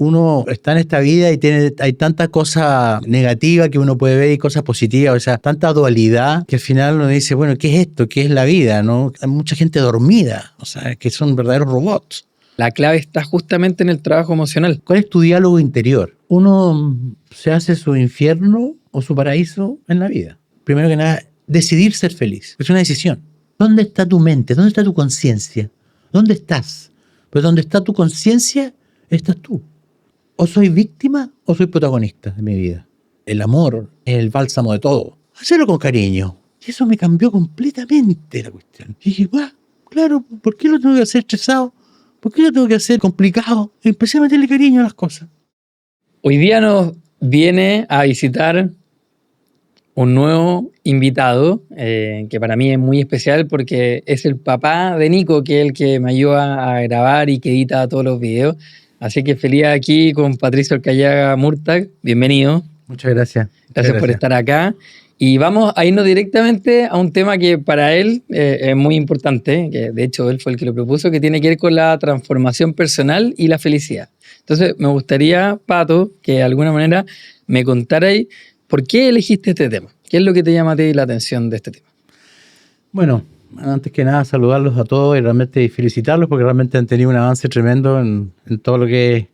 uno está en esta vida y hay tanta cosa negativa que uno puede ver y cosas positivas, o sea, tanta dualidad que al final uno dice, bueno, ¿qué es esto? ¿Qué es la vida? ¿No? Hay mucha gente dormida, o sea, que son verdaderos robots. La clave está justamente en el trabajo emocional. ¿Cuál es tu diálogo interior? Uno se hace su infierno o su paraíso en la vida. Primero que nada, decidir ser feliz. Es una decisión. ¿Dónde está tu mente? ¿Dónde está tu conciencia? ¿Dónde estás? Pues donde está tu conciencia, estás tú. O soy víctima o soy protagonista de mi vida. El amor es el bálsamo de todo. Hacerlo con cariño. Y eso me cambió completamente la cuestión. Y dije, claro, ¿por qué lo tengo que hacer estresado? ¿Por qué lo tengo que hacer complicado? Y empecé a meterle cariño a las cosas. Hoy día nos viene a visitar un nuevo invitado, que para mí es muy especial porque es el papá de Nico, que es el que me ayuda a grabar y que edita todos los videos. Así que feliz aquí con Patricio Arcayaga Murtag. Bienvenido. Muchas gracias. Gracias por estar acá. Y vamos a irnos directamente a un tema que para él es muy importante, que de hecho él fue el que lo propuso, que tiene que ver con la transformación personal y la felicidad. Entonces me gustaría, Pato, que de alguna manera me contarais por qué elegiste este tema. ¿Qué es lo que te llama a ti la atención de este tema? Bueno, antes que nada saludarlos a todos y realmente felicitarlos porque realmente han tenido un avance tremendo en todo lo que es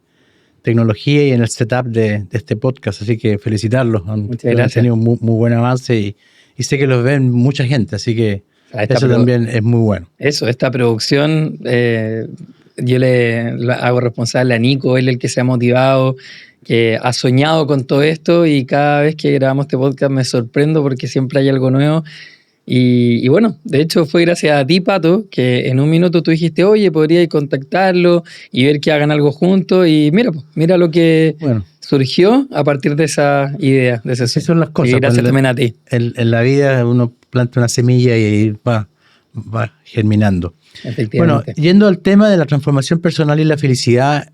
tecnología y en el setup de este podcast, así que felicitarlos. Muchas gracias. Han tenido muy buen avance y sé que los ven mucha gente, así que eso también es muy bueno. Eso, esta producción, yo le hago responsable a Nico, él es el que se ha motivado, que ha soñado con todo esto y cada vez que grabamos este podcast me sorprendo porque siempre hay algo nuevo. Y bueno, de hecho fue gracias a ti, Pato, que en un minuto tú dijiste, oye, podríais contactarlo y ver que hagan algo juntos. Y mira lo que surgió a partir de esa idea. De Esas son las cosas. Y gracias también a ti. En la vida uno planta una semilla y va germinando. Bueno, yendo al tema de la transformación personal y la felicidad,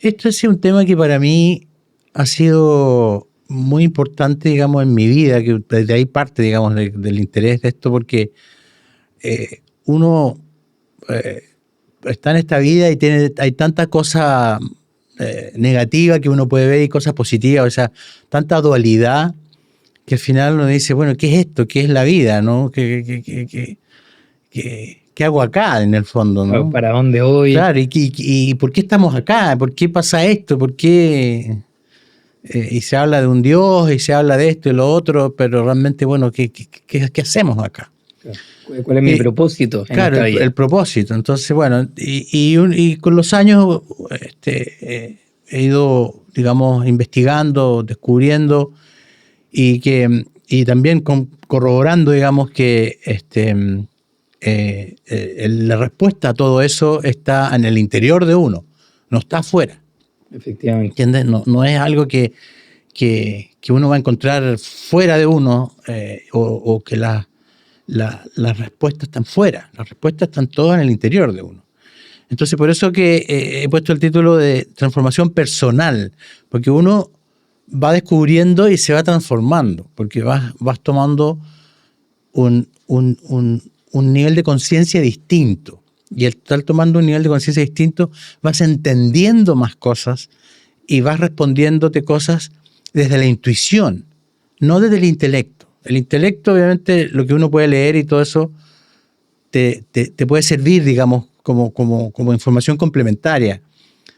esto ha sido un tema que para mí ha sido muy importante, digamos, en mi vida, que desde ahí parte, digamos, del interés de esto, porque uno está en esta vida y hay tanta cosa negativa que uno puede ver y cosas positivas, o sea, tanta dualidad que al final uno dice, bueno, ¿qué es esto? ¿Qué es la vida? ¿No? ¿Qué hago acá, en el fondo? ¿No? ¿Para dónde voy? Claro, ¿y por qué estamos acá? ¿Por qué pasa esto? ¿Por qué...? Y se habla de un Dios y se habla de esto y lo otro, pero realmente, bueno, ¿qué hacemos acá? ¿Cuál es mi propósito? Claro, el propósito. Entonces, bueno, y con los años he ido, digamos, investigando, descubriendo y también corroborando, digamos, que la respuesta a todo eso está en el interior de uno, no está afuera. Efectivamente. ¿Entiendes? No es algo que uno va a encontrar fuera de uno o que las respuestas están fuera. Las respuestas están todas en el interior de uno. Entonces, por eso que he puesto el título de transformación personal, porque uno va descubriendo y se va transformando, porque vas tomando un nivel de conciencia distinto. Y al estar tomando un nivel de conciencia distinto, vas entendiendo más cosas y vas respondiéndote cosas desde la intuición, no desde el intelecto. El intelecto, obviamente, lo que uno puede leer y todo eso te puede servir, digamos, como información complementaria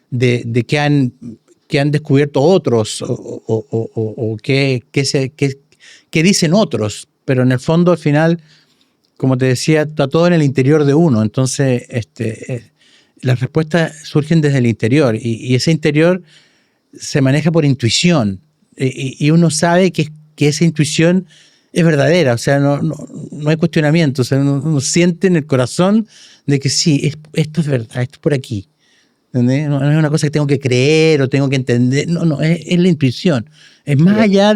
de qué han descubierto otros o qué dicen otros. Pero en el fondo, al final, como te decía, está todo en el interior de uno. Entonces, las respuestas surgen desde el interior y ese interior se maneja por intuición y uno sabe que esa intuición es verdadera, o sea, no hay cuestionamiento, o sea, uno siente en el corazón de que sí, esto es verdad, esto es por aquí. ¿Entendés? No es una cosa que tengo que creer o tengo que entender, es la intuición, es más allá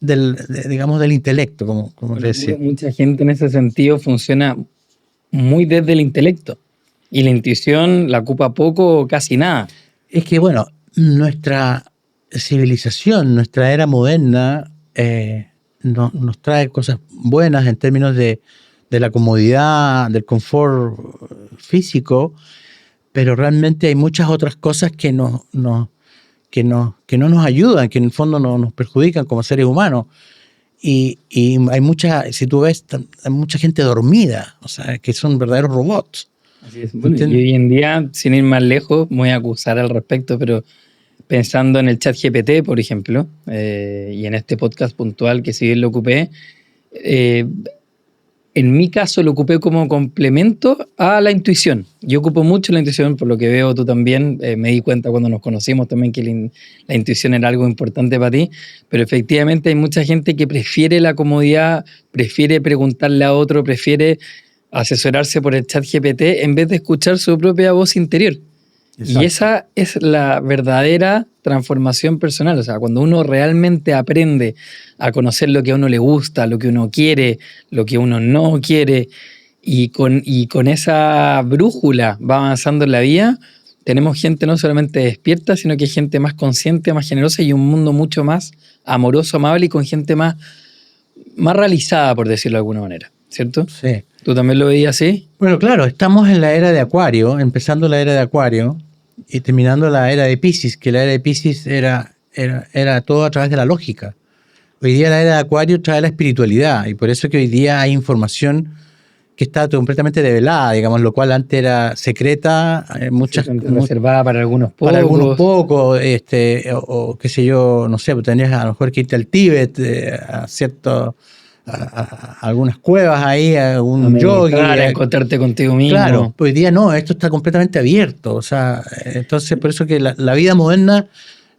digamos, del intelecto, como le decía. Mucha gente en ese sentido funciona muy desde el intelecto y la intuición la ocupa poco o casi nada. Es que, bueno, nuestra civilización, nuestra era moderna nos trae cosas buenas en términos de la comodidad, del confort físico, pero realmente hay muchas otras cosas que no nos ayudan, que en el fondo nos perjudican como seres humanos. Y hay si tú ves, hay mucha gente dormida, o sea, que son verdaderos robots. Así es. Bueno, y hoy en día, sin ir más lejos, me voy a acusar al respecto, pero pensando en el chat GPT, por ejemplo, y en este podcast puntual que si bien lo ocupé, en mi caso lo ocupé como complemento a la intuición. Yo ocupo mucho la intuición, por lo que veo tú también. Me di cuenta cuando nos conocimos también que la intuición era algo importante para ti, pero efectivamente hay mucha gente que prefiere la comodidad, prefiere preguntarle a otro, prefiere asesorarse por el chat GPT en vez de escuchar su propia voz interior. Exacto. Y esa es la verdadera transformación personal. O sea, cuando uno realmente aprende a conocer lo que a uno le gusta, lo que uno quiere, lo que uno no quiere, y con esa brújula va avanzando en la vida, tenemos gente no solamente despierta, sino que gente más consciente, más generosa y un mundo mucho más amoroso, amable y con gente más realizada, por decirlo de alguna manera. ¿Cierto? Sí. ¿Tú también lo veías así? Bueno, claro, estamos en la era de Acuario, empezando la era de Acuario y terminando la era de Piscis, que la era de Piscis era todo a través de la lógica. Hoy día la era de Acuario trae la espiritualidad y por eso que hoy día hay información que está completamente develada, digamos, lo cual antes era secreta, reservada para algunos pocos. Para algunos pocos, o qué sé yo, no sé, tenías a lo mejor que irte al Tíbet, a algunas cuevas ahí, a un yogi. A encontrarte contigo mismo. Claro, hoy día no, esto está completamente abierto. O sea, entonces por eso que la vida moderna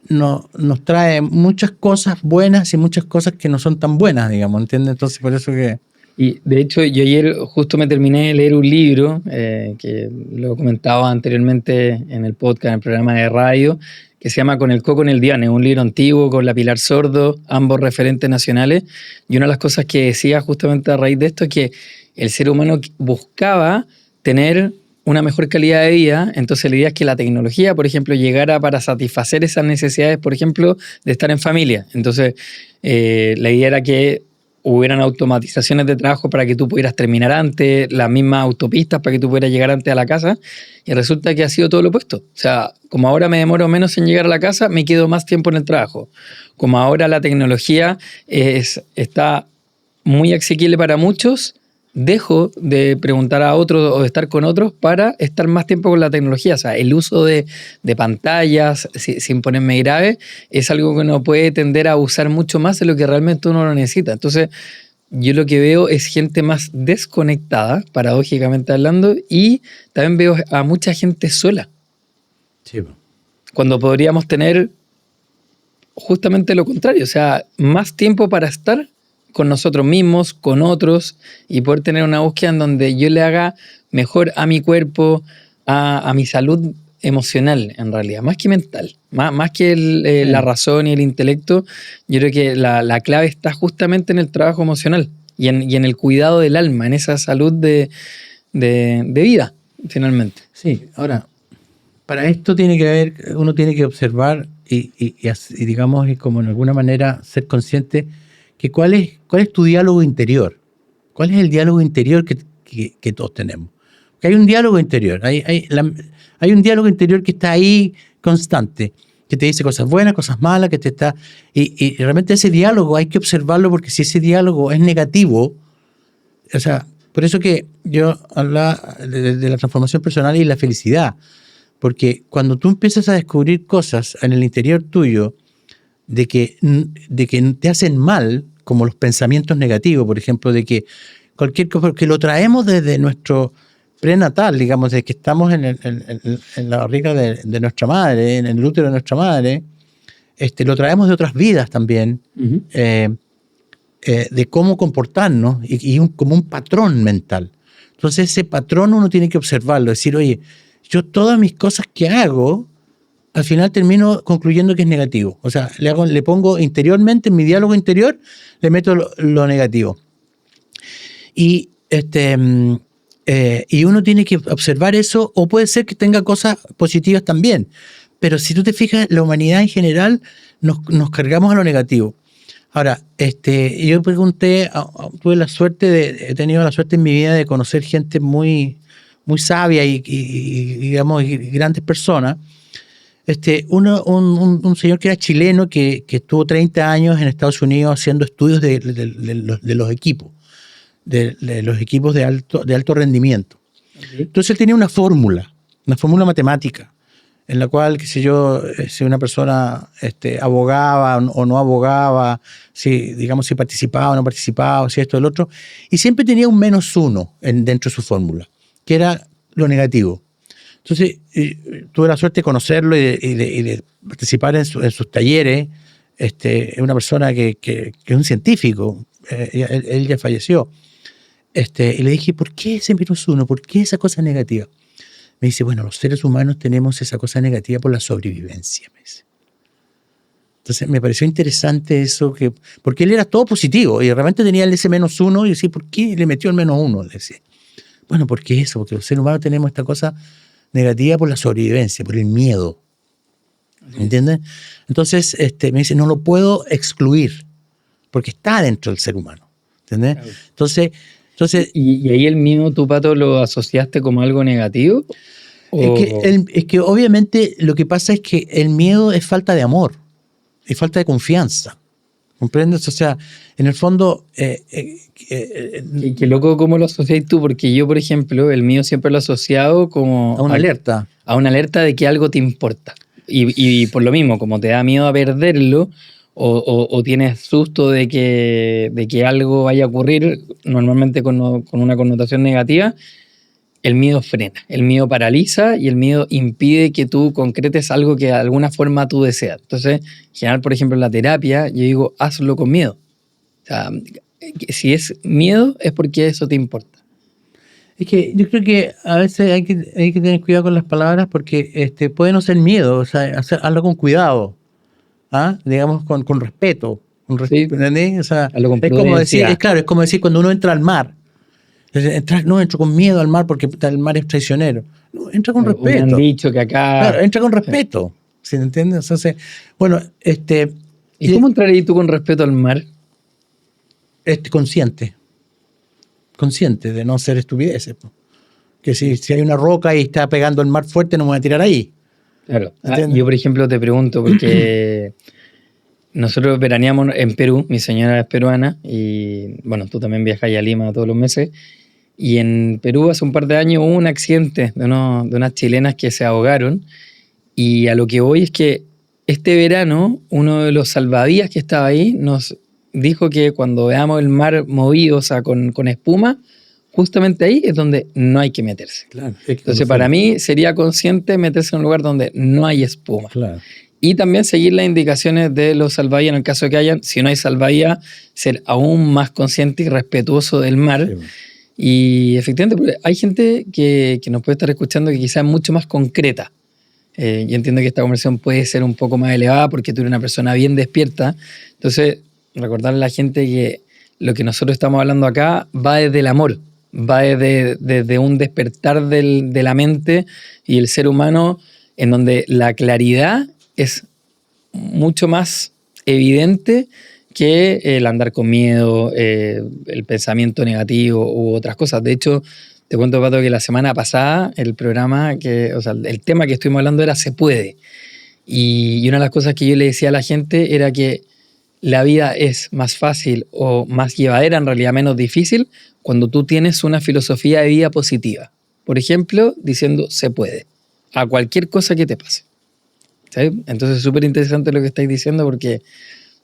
nos trae muchas cosas buenas y muchas cosas que no son tan buenas, digamos, ¿entiendes? Entonces por eso que... Y de hecho yo ayer justo me terminé de leer un libro, que lo comentaba anteriormente en el podcast, en el programa de radio, que se llama Con el coco en el diane, un libro antiguo con la Pilar Sordo, ambos referentes nacionales. Y una de las cosas que decía justamente a raíz de esto es que el ser humano buscaba tener una mejor calidad de vida, entonces la idea es que la tecnología, por ejemplo, llegara para satisfacer esas necesidades, por ejemplo, de estar en familia. Entonces, la idea era que hubieran automatizaciones de trabajo para que tú pudieras terminar antes, las mismas autopistas para que tú pudieras llegar antes a la casa, y resulta que ha sido todo lo opuesto. O sea, como ahora me demoro menos en llegar a la casa, me quedo más tiempo en el trabajo. Como ahora la tecnología está muy asequible para muchos, dejo de preguntar a otros o de estar con otros para estar más tiempo con la tecnología. O sea, el uso de pantallas, sin ponerme grave, es algo que uno puede tender a usar mucho más de lo que realmente uno lo necesita. Entonces, yo lo que veo es gente más desconectada, paradójicamente hablando, y también veo a mucha gente sola. Sí. Cuando podríamos tener justamente lo contrario, o sea, más tiempo para estar con nosotros mismos, con otros, y poder tener una búsqueda en donde yo le haga mejor a mi cuerpo, a mi salud emocional, en realidad, más que mental, más que la razón y el intelecto. Yo creo que la clave está justamente en el trabajo emocional y en el cuidado del alma, en esa salud de vida, finalmente. Sí, ahora, para esto uno tiene que observar y digamos, y como en alguna manera ser consciente que cuál es tu diálogo interior, cuál es el diálogo interior que todos tenemos. Que hay un diálogo interior, hay un diálogo interior que está ahí constante, que te dice cosas buenas, cosas malas, que te está... Y realmente ese diálogo hay que observarlo, porque si ese diálogo es negativo, o sea, por eso que yo hablaba de la transformación personal y la felicidad, porque cuando tú empiezas a descubrir cosas en el interior tuyo de que te hacen mal, como los pensamientos negativos, por ejemplo, de que cualquier cosa, que lo traemos desde nuestro prenatal, digamos, desde que estamos en la barriga de nuestra madre, en el útero de nuestra madre, lo traemos de otras vidas también, uh-huh. De cómo comportarnos como un patrón mental. Entonces ese patrón uno tiene que observarlo, decir, oye, yo todas mis cosas que hago, al final termino concluyendo que es negativo. O sea, le pongo interiormente, en mi diálogo interior, le meto lo negativo. Y uno tiene que observar eso, o puede ser que tenga cosas positivas también. Pero si tú te fijas, la humanidad en general nos cargamos a lo negativo. Ahora, yo pregunté, he tenido la suerte en mi vida de conocer gente muy muy sabias digamos, y grandes personas. Un señor que era chileno que estuvo 30 años en Estados Unidos haciendo estudios de los equipos, de los equipos de alto rendimiento. Okay. Entonces él tenía una fórmula matemática, en la cual, qué sé yo, si una persona abogaba o no abogaba, si participaba o no participaba, si esto o el otro, y siempre tenía un -1 dentro de su fórmula, que era lo negativo. Entonces, tuve la suerte de conocerlo y de participar en sus talleres. Es una persona que es un científico, él ya falleció. Y le dije, ¿por qué ese -1? ¿Por qué esa cosa negativa? Me dice, bueno, los seres humanos tenemos esa cosa negativa por la sobrevivencia, me dice. Entonces me pareció interesante eso, porque él era todo positivo y de repente tenía ese -1 y decía, ¿por qué le metió el -1? Le decía, bueno, ¿por qué eso? Porque los seres humanos tenemos esta cosa negativa por la sobrevivencia, por el miedo. ¿Me entiendes? Entonces me dice, no lo puedo excluir, porque está dentro del ser humano. ¿Entiendes? Claro. Entonces ¿Y ahí el miedo, tú, Pato, lo asociaste como algo negativo? Es que obviamente lo que pasa es que el miedo es falta de amor, es falta de confianza. ¿Comprendes? O sea, en el fondo... Qué loco cómo lo asociáis tú, porque yo, por ejemplo, el mío siempre lo he asociado como... A una alerta. A una alerta de que algo te importa. Y por lo mismo, como te da miedo a perderlo, o tienes susto de que algo vaya a ocurrir, normalmente con una connotación negativa, el miedo frena, el miedo paraliza y el miedo impide que tú concretes algo que de alguna forma tú deseas. Entonces, en general, por ejemplo, en la terapia, yo digo, hazlo con miedo. O sea, si es miedo, es porque eso te importa. Es que yo creo que a veces hay que tener cuidado con las palabras porque puede no ser miedo, o sea, hazlo con cuidado, digamos, con respeto. Sí, ¿Entendés? O sea, hazlo con es como decir, prudencia. claro, es como decir cuando uno entra al mar. No entro con miedo al mar porque el mar es traicionero. No, entra con respeto. Me han dicho que acá... Claro, entra con respeto. ¿Sí me entiendes? Entonces, bueno, ¿Y cómo entrarías tú con respeto al mar? Consciente de no hacer estupideces. Que si hay una roca y está pegando el mar fuerte, no me voy a tirar ahí. Claro. Yo, por ejemplo, te pregunto, porque nosotros veraneamos en Perú, mi señora es peruana, y bueno, tú también viajas a Lima todos los meses. Y en Perú hace un par de años hubo un accidente de unas chilenas que se ahogaron. Y a lo que voy es que este verano uno de los salvavidas que estaba ahí nos dijo que cuando veamos el mar movido, o sea, con espuma, justamente ahí es donde no hay que meterse. Claro, Entonces, para mí sería consciente meterse en un lugar donde no hay espuma. Claro. Y también seguir las indicaciones de los salvavidas en el caso de que hayan. Si no hay salvavidas, ser aún más consciente y respetuoso del mar. Sí. Y efectivamente, hay gente que nos puede estar escuchando que quizás es mucho más concreta. Yo entiendo que esta conversación puede ser un poco más elevada porque tú eres una persona bien despierta. Entonces, recordarle a la gente que lo que nosotros estamos hablando acá va desde el amor, va desde un despertar de la mente y el ser humano, en donde la claridad es mucho más evidente que el andar con miedo, el pensamiento negativo u otras cosas. De hecho, te cuento, Pato, que la semana pasada el tema que estuvimos hablando era Se Puede. Y una de las cosas que yo le decía a la gente era que la vida es más fácil o más llevadera, en realidad menos difícil, cuando tú tienes una filosofía de vida positiva. Por ejemplo, diciendo se puede, a cualquier cosa que te pase. ¿Sabes? Entonces es súper interesante lo que estáis diciendo porque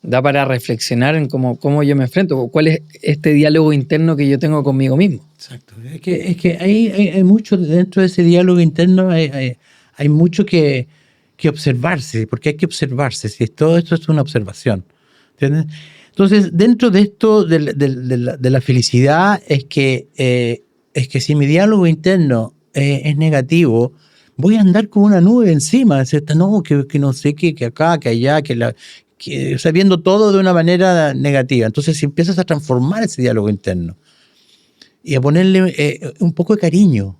da para reflexionar en cómo yo me enfrento, cuál es este diálogo interno que yo tengo conmigo mismo. Exacto. Es que hay mucho dentro de ese diálogo interno, hay mucho que observarse, porque hay que observarse. Si todo esto es una observación. ¿Entiendes? Entonces, dentro de esto, de la felicidad, es que si mi diálogo interno es negativo, voy a andar con una nube encima, ¿cierto? No, que no sé qué, que acá, que allá, o sea, viendo todo de una manera negativa. Entonces, si empiezas a transformar ese diálogo interno y a ponerle un poco de cariño,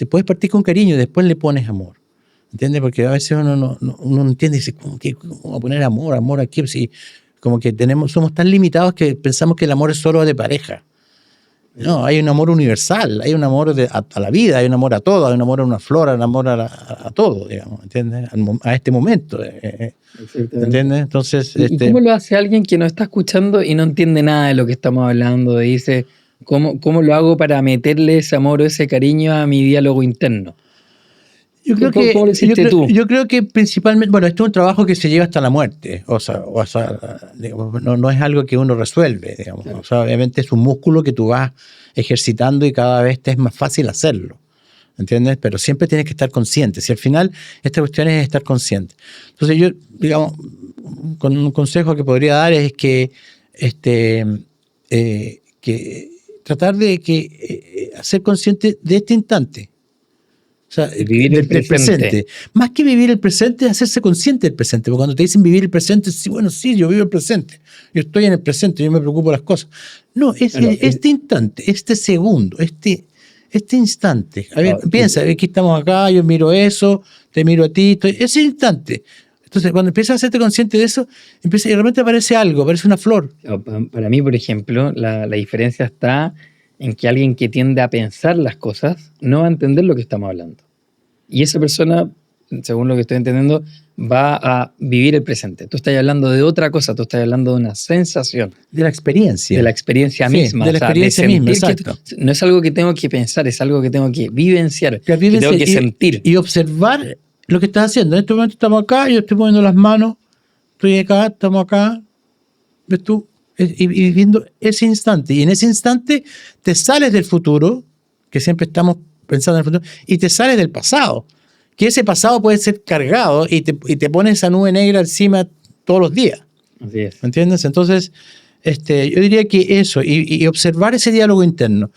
puedes partir con cariño y después le pones amor. ¿Entiendes? Porque a veces uno no entiende y dice, ¿cómo a poner amor aquí? Si como que somos tan limitados que pensamos que el amor es solo de pareja. No, hay un amor universal, hay un amor a la vida, hay un amor a todo, hay un amor a una flor, hay un amor a todo, digamos, ¿entiendes? A este momento, ¿entiendes? Entonces, ¿Y cómo lo hace alguien que nos está escuchando y no entiende nada de lo que estamos hablando? Dice, ¿cómo lo hago para meterle ese amor o ese cariño a mi diálogo interno? ¿Cómo lo hiciste tú? Yo creo que principalmente, bueno, esto es un trabajo que se lleva hasta la muerte, o sea digamos, no es algo que uno resuelve, digamos, claro. O sea, obviamente es un músculo que tú vas ejercitando y cada vez te es más fácil hacerlo, ¿entiendes? Pero siempre tienes que estar consciente, si al final esta cuestión es estar consciente. Entonces yo, digamos, con un consejo que podría dar es que, que tratar de ser consciente de este instante. O sea, vivir el presente. Más que vivir el presente, es hacerse consciente del presente. Porque cuando te dicen vivir el presente, sí, bueno, sí, yo vivo el presente. Yo estoy en el presente, yo me preocupo de las cosas. No, este instante, este segundo, este instante. A ver, piensa, aquí estamos acá, yo miro eso, te miro a ti, ese instante. Entonces, cuando empiezas a hacerte consciente de eso, y de repente aparece algo, aparece una flor. Para mí, por ejemplo, la diferencia está en que alguien que tiende a pensar las cosas no va a entender lo que estamos hablando. Y esa persona, según lo que estoy entendiendo, va a vivir el presente. Tú estás hablando de otra cosa, tú estás hablando de una sensación. De la experiencia. De la experiencia misma. De la experiencia misma, exacto. No es algo que tengo que pensar, es algo que tengo que vivenciar, que tengo que sentir. Y observar lo que estás haciendo. En este momento estamos acá, yo estoy moviendo las manos, estoy acá, estamos acá, ¿ves tú? Y viviendo ese instante. Y en ese instante te sales del futuro, que siempre estamos pensando en el futuro, y te sales del pasado. Que ese pasado puede ser cargado y te pones esa nube negra encima todos los días. Así es. ¿Me entiendes? Entonces, yo diría que eso, y observar ese diálogo interno.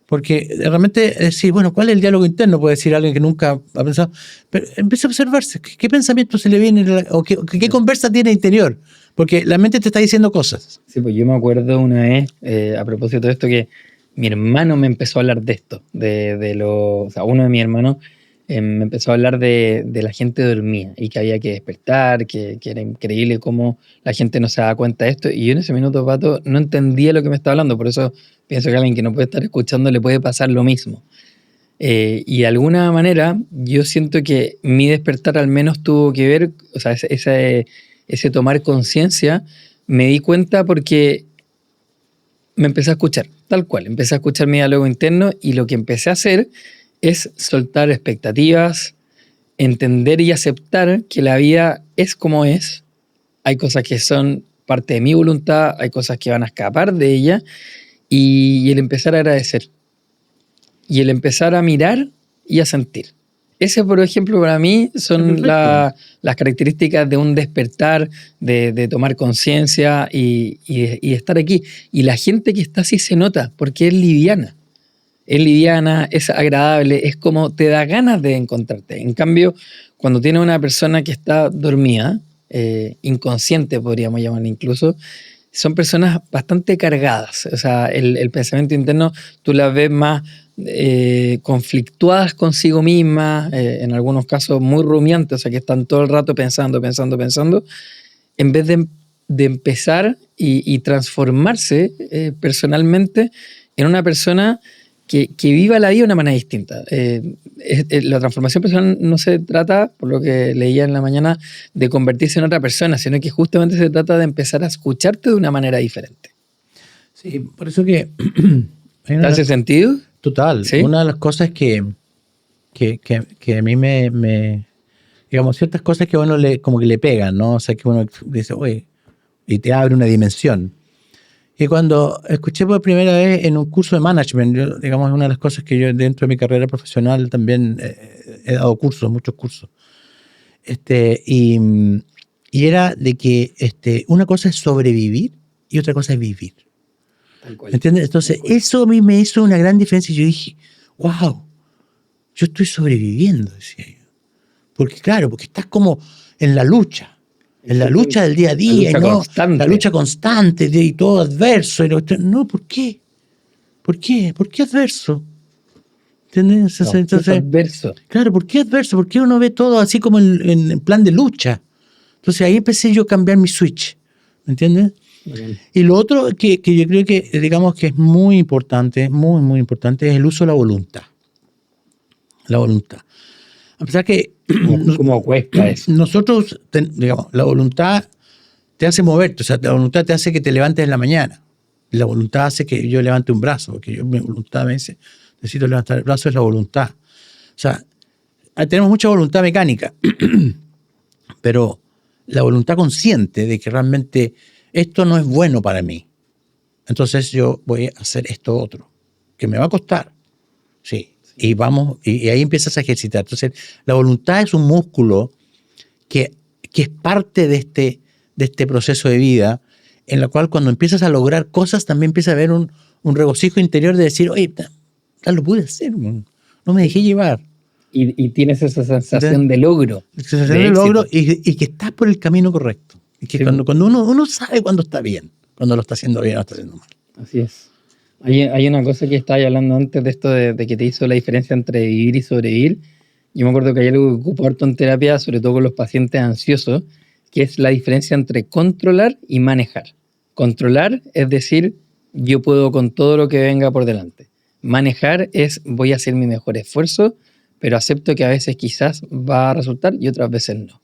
Porque realmente decir, bueno, ¿cuál es el diálogo interno? Puede decir alguien que nunca ha pensado. Pero empieza a observarse. ¿Qué pensamiento se le viene? ¿O qué conversa tiene interior? Porque la mente te está diciendo cosas. Sí, pues yo me acuerdo una vez, a propósito de esto, que mi hermano me empezó a hablar de esto. O sea, uno de mis hermanos me empezó a hablar de la gente dormía y que había que despertar, que era increíble cómo la gente no se daba cuenta de esto. Y yo en ese minuto, Pato, no entendía lo que me estaba hablando. Por eso pienso que a alguien que no puede estar escuchando le puede pasar lo mismo. Y de alguna manera yo siento que mi despertar al menos tuvo que ver, o sea, ese tomar conciencia, me di cuenta porque me empecé a escuchar, tal cual. Empecé a escuchar mi diálogo interno y lo que empecé a hacer es soltar expectativas, entender y aceptar que la vida es como es. Hay cosas que son parte de mi voluntad, hay cosas que van a escapar de ella, y el empezar a agradecer. Y el empezar a mirar y a sentir. Ese, por ejemplo, para mí son las características de un despertar, de tomar conciencia y estar aquí. Y la gente que está así se nota, porque es liviana. Es liviana, es agradable, es como te da ganas de encontrarte. En cambio, cuando tienes una persona que está dormida, inconsciente podríamos llamar incluso, son personas bastante cargadas. O sea, el pensamiento interno tú las ves más conflictuadas consigo mismas, en algunos casos muy rumiantes, o sea, que están todo el rato pensando, en vez de empezar y transformarse personalmente en una persona que viva la vida de una manera distinta. La transformación personal no se trata, por lo que leía en la mañana, de convertirse en otra persona, sino que justamente se trata de empezar a escucharte de una manera diferente. Sí, por eso que... ¿Te hace sentido? Total. ¿Sí? Una de las cosas que a mí me digamos, ciertas cosas que a uno como que le pegan, ¿no? O sea, que uno dice, oye, y te abre una dimensión. Y cuando escuché por primera vez en un curso de management, digamos, una de las cosas que yo dentro de mi carrera profesional también he dado cursos, muchos cursos. Y era de que una cosa es sobrevivir y otra cosa es vivir. ¿Entiendes? Entonces, eso a mí me hizo una gran diferencia y yo dije, wow, yo estoy sobreviviendo, decía yo. Porque claro, porque estás como en la lucha. En la lucha del día a día, la lucha constante y todo adverso. No, ¿por qué? ¿Por qué? ¿Por qué adverso? ¿Entiendes? Entonces, adverso. Claro, ¿por qué adverso? ¿Por qué uno ve todo así como en plan de lucha? Entonces ahí empecé yo a cambiar mi switch, ¿me entiendes? Bien. Y lo otro que yo creo que, digamos, que es muy importante, muy importante, es el uso de la voluntad. La voluntad. A pesar que ¿Cómo cuesta eso? nosotros, digamos, la voluntad te hace moverte, o sea, la voluntad te hace que te levantes en la mañana. La voluntad hace que yo levante un brazo, porque mi voluntad me dice, necesito levantar el brazo, es la voluntad. O sea, tenemos mucha voluntad mecánica, pero la voluntad consciente de que realmente esto no es bueno para mí. Entonces yo voy a hacer esto otro, que me va a costar. Sí. Y vamos, y ahí empiezas a ejercitar. Entonces, la voluntad es un músculo que es parte de este proceso de vida, en la cual cuando empiezas a lograr cosas, también empieza a haber un regocijo interior de decir, oye, lo pude hacer, no me dejé llevar. Y tienes esa sensación de logro. Sensación de logro y que estás por el camino correcto. Y que sí, cuando uno sabe cuando está bien, cuando lo está haciendo bien o lo está haciendo mal. Así es. Hay una cosa que estaba hablando antes de esto de que te hizo la diferencia entre vivir y sobrevivir. Yo me acuerdo que hay algo que ocupo harto en terapia, sobre todo con los pacientes ansiosos, que es la diferencia entre controlar y manejar. Controlar es decir, yo puedo con todo lo que venga por delante. Manejar es voy a hacer mi mejor esfuerzo, pero acepto que a veces quizás va a resultar y otras veces no.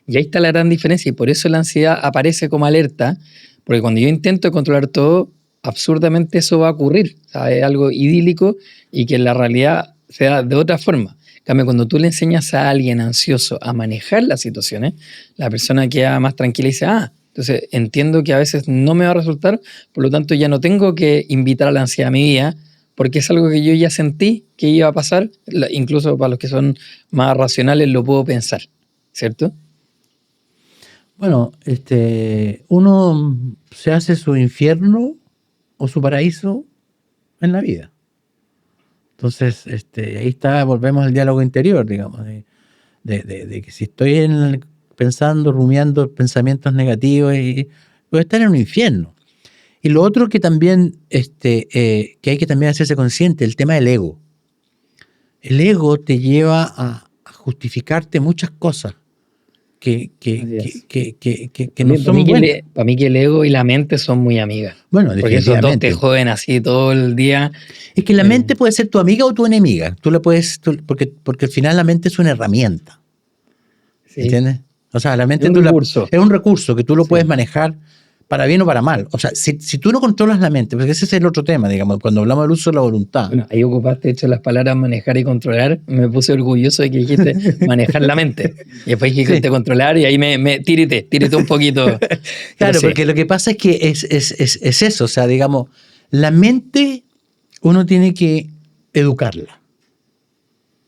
Y ahí está la gran diferencia y por eso la ansiedad aparece como alerta, porque cuando yo intento controlar todo, absurdamente eso va a ocurrir. O sea, es algo idílico y que en la realidad se da de otra forma. En cambio, cuando tú le enseñas a alguien ansioso a manejar las situaciones, la persona queda más tranquila y dice, entonces entiendo que a veces no me va a resultar, por lo tanto ya no tengo que invitar a la ansiedad a mi vida, porque es algo que yo ya sentí que iba a pasar, incluso para los que son más racionales lo puedo pensar, ¿cierto? Bueno, uno se hace su infierno o su paraíso en la vida. Entonces, ahí está, volvemos al diálogo interior, digamos, de que si estoy pensando, rumiando pensamientos negativos, voy a estar en un infierno. Y lo otro que también, que hay que también hacerse consciente, el tema del ego. El ego te lleva a justificarte muchas cosas que no son buenas. Para mí que el ego y la mente son muy amigas. Bueno, porque esos dos te joden así todo el día. Es que la mente puede ser tu amiga o tu enemiga. Tú la puedes, porque al final la mente es una herramienta. Sí. ¿Entiendes? O sea, la mente es un recurso que tú lo puedes manejar para bien o para mal. O sea, si tú no controlas la mente, porque ese es el otro tema, digamos, cuando hablamos del uso de la voluntad. Bueno, ahí ocupaste, de hecho, las palabras manejar y controlar. Me puse orgulloso de que dijiste manejar la mente. Y después dijiste controlar y ahí tírate un poquito. Claro, porque lo que pasa es que es eso. O sea, digamos, la mente uno tiene que educarla.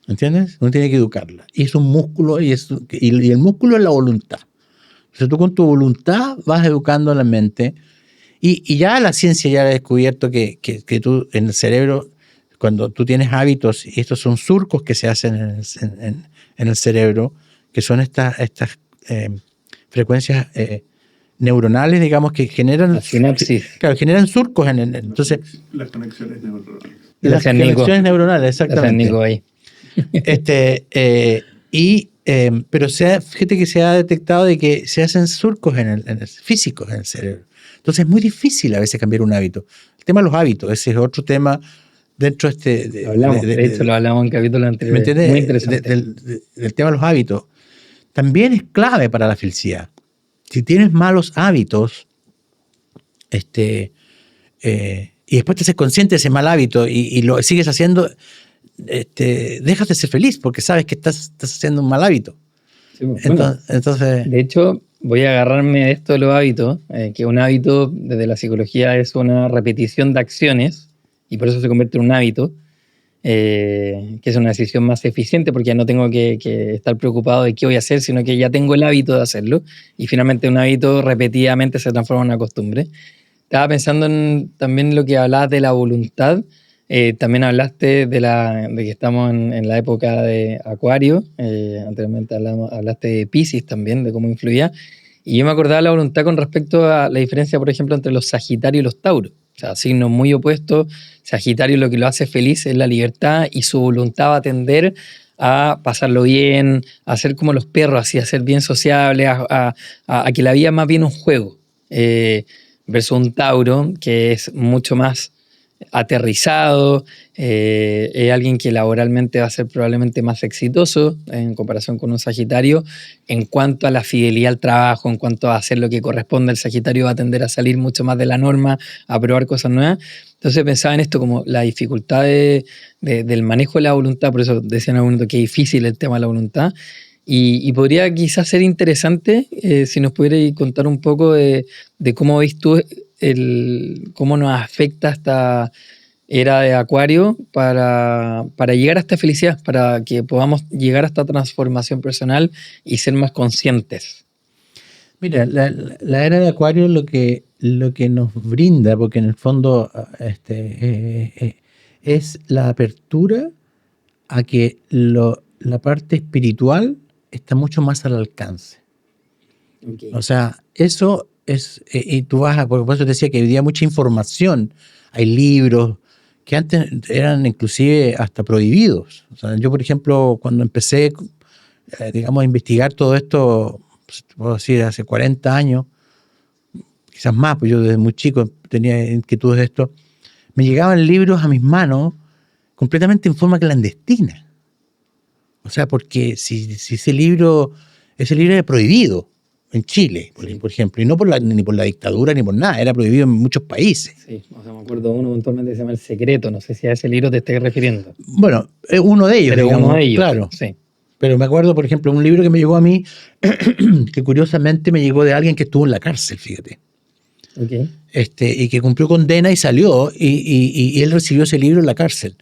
¿Entiendes? Uno tiene que educarla. Y es un músculo y el músculo es la voluntad. O sea, tú con tu voluntad vas educando la mente y ya la ciencia ya ha descubierto que tú en el cerebro, cuando tú tienes hábitos, y estos son surcos que se hacen en el cerebro, que son estas frecuencias neuronales, digamos, que generan... La sinapsis. Claro, generan surcos. Entonces, las conexiones neuronales. Las conexiones neuronales, exactamente. Nico ahí. Pero fíjate que se ha detectado de que se hacen surcos físicos en el cerebro. Entonces es muy difícil a veces cambiar un hábito. El tema de los hábitos, ese es otro tema dentro de hecho, lo hablamos en el capítulo anterior. ¿Me entiendes? Muy interesante. Del tema de los hábitos. También es clave para la felicidad. Si tienes malos hábitos, y después te haces consciente de ese mal hábito y lo sigues haciendo, dejas de ser feliz porque sabes que estás haciendo un mal hábito. Sí, bueno, entonces, de hecho, voy a agarrarme a esto de los hábitos, que un hábito desde la psicología es una repetición de acciones y por eso se convierte en un hábito, que es una decisión más eficiente porque ya no tengo que estar preocupado de qué voy a hacer, sino que ya tengo el hábito de hacerlo y finalmente un hábito repetidamente se transforma en una costumbre. Estaba pensando también lo que hablabas de la voluntad. También hablaste de que estamos en la época de Acuario. Anteriormente hablaste de Piscis también, de cómo influía. Y yo me acordaba de la voluntad con respecto a la diferencia, por ejemplo, entre los Sagitarios y los Tauros. O sea, signos muy opuestos. Sagitario lo que lo hace feliz es la libertad y su voluntad va a tender a pasarlo bien, a ser como los perros, así, a ser bien sociable, a que la vida es más bien un juego. versus un Tauro, que es mucho más aterrizado, es alguien que laboralmente va a ser probablemente más exitoso en comparación con un Sagitario. En cuanto a la fidelidad al trabajo, en cuanto a hacer lo que corresponde, el Sagitario va a tender a salir mucho más de la norma, a probar cosas nuevas. Entonces pensaba en esto como la dificultad del manejo de la voluntad, por eso decían en algún momento que es difícil el tema de la voluntad. Y podría quizás ser interesante si nos pudierais contar un poco de cómo ves tú cómo nos afecta esta era de Acuario para llegar a esta felicidad, para que podamos llegar a esta transformación personal y ser más conscientes. Mira, la era de Acuario lo que nos brinda, porque en el fondo es la apertura a que la parte espiritual está mucho más al alcance. Okay. O sea, eso es, y tú vas por eso te decía que hoy día hay mucha información, hay libros que antes eran inclusive hasta prohibidos. O sea, yo, por ejemplo, cuando empecé, digamos, a investigar todo esto, pues, puedo decir, hace 40 años, quizás más, pues yo desde muy chico tenía inquietudes de esto, me llegaban libros a mis manos completamente en forma clandestina. O sea, porque si ese libro era prohibido en Chile, Sí. por ejemplo, y no ni por la dictadura ni por nada, era prohibido en muchos países. Sí, o sea, me acuerdo uno puntualmente que se llama El Secreto, no sé si a ese libro te estés refiriendo. Bueno, es uno de ellos, Pero digamos, uno de ellos, claro. sí. Pero me acuerdo, por ejemplo, un libro que me llegó a mí, que curiosamente me llegó de alguien que estuvo en la cárcel, fíjate. Okay. Y que cumplió condena y salió, y él recibió ese libro en la cárcel.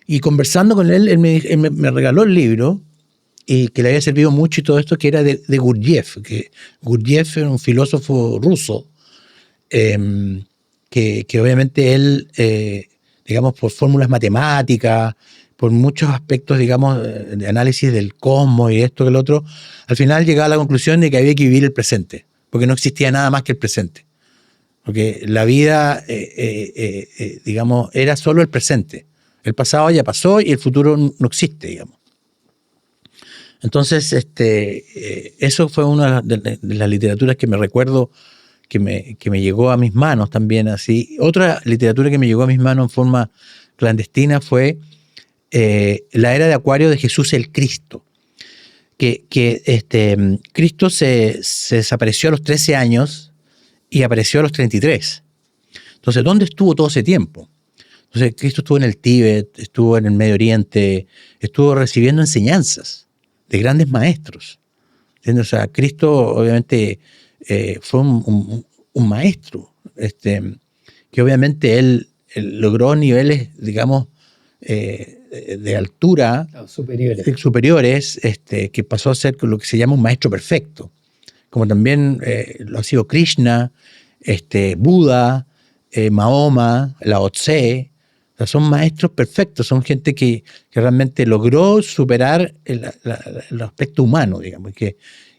Y conversando con él, él me regaló el libro, y que le había servido mucho y todo esto, que era de Gurdjieff, que Gurdjieff era un filósofo ruso, que obviamente él, digamos, por fórmulas matemáticas, por muchos aspectos, digamos, de análisis del cosmos y esto que el otro, al final llegaba a la conclusión de que había que vivir el presente, porque no existía nada más que el presente. Porque la vida, digamos, era solo el presente. El pasado ya pasó y el futuro no existe, digamos. Entonces, eso fue una de las literaturas que me recuerdo que me llegó a mis manos también así. Otra literatura que me llegó a mis manos en forma clandestina fue La era de Acuario de Jesús el Cristo. Cristo se desapareció a los 13 años y apareció a los 33. Entonces, ¿dónde estuvo todo ese tiempo? Entonces, Cristo estuvo en el Tíbet, estuvo en el Medio Oriente, estuvo recibiendo enseñanzas de grandes maestros. ¿Entiendes? O sea, Cristo obviamente fue un maestro, que obviamente él logró niveles, digamos, de altura superiores, que pasó a ser lo que se llama un maestro perfecto, como también lo ha sido Krishna, Buda, Mahoma, Lao Tse. O sea, son maestros perfectos, son gente que realmente logró superar el aspecto humano, digamos,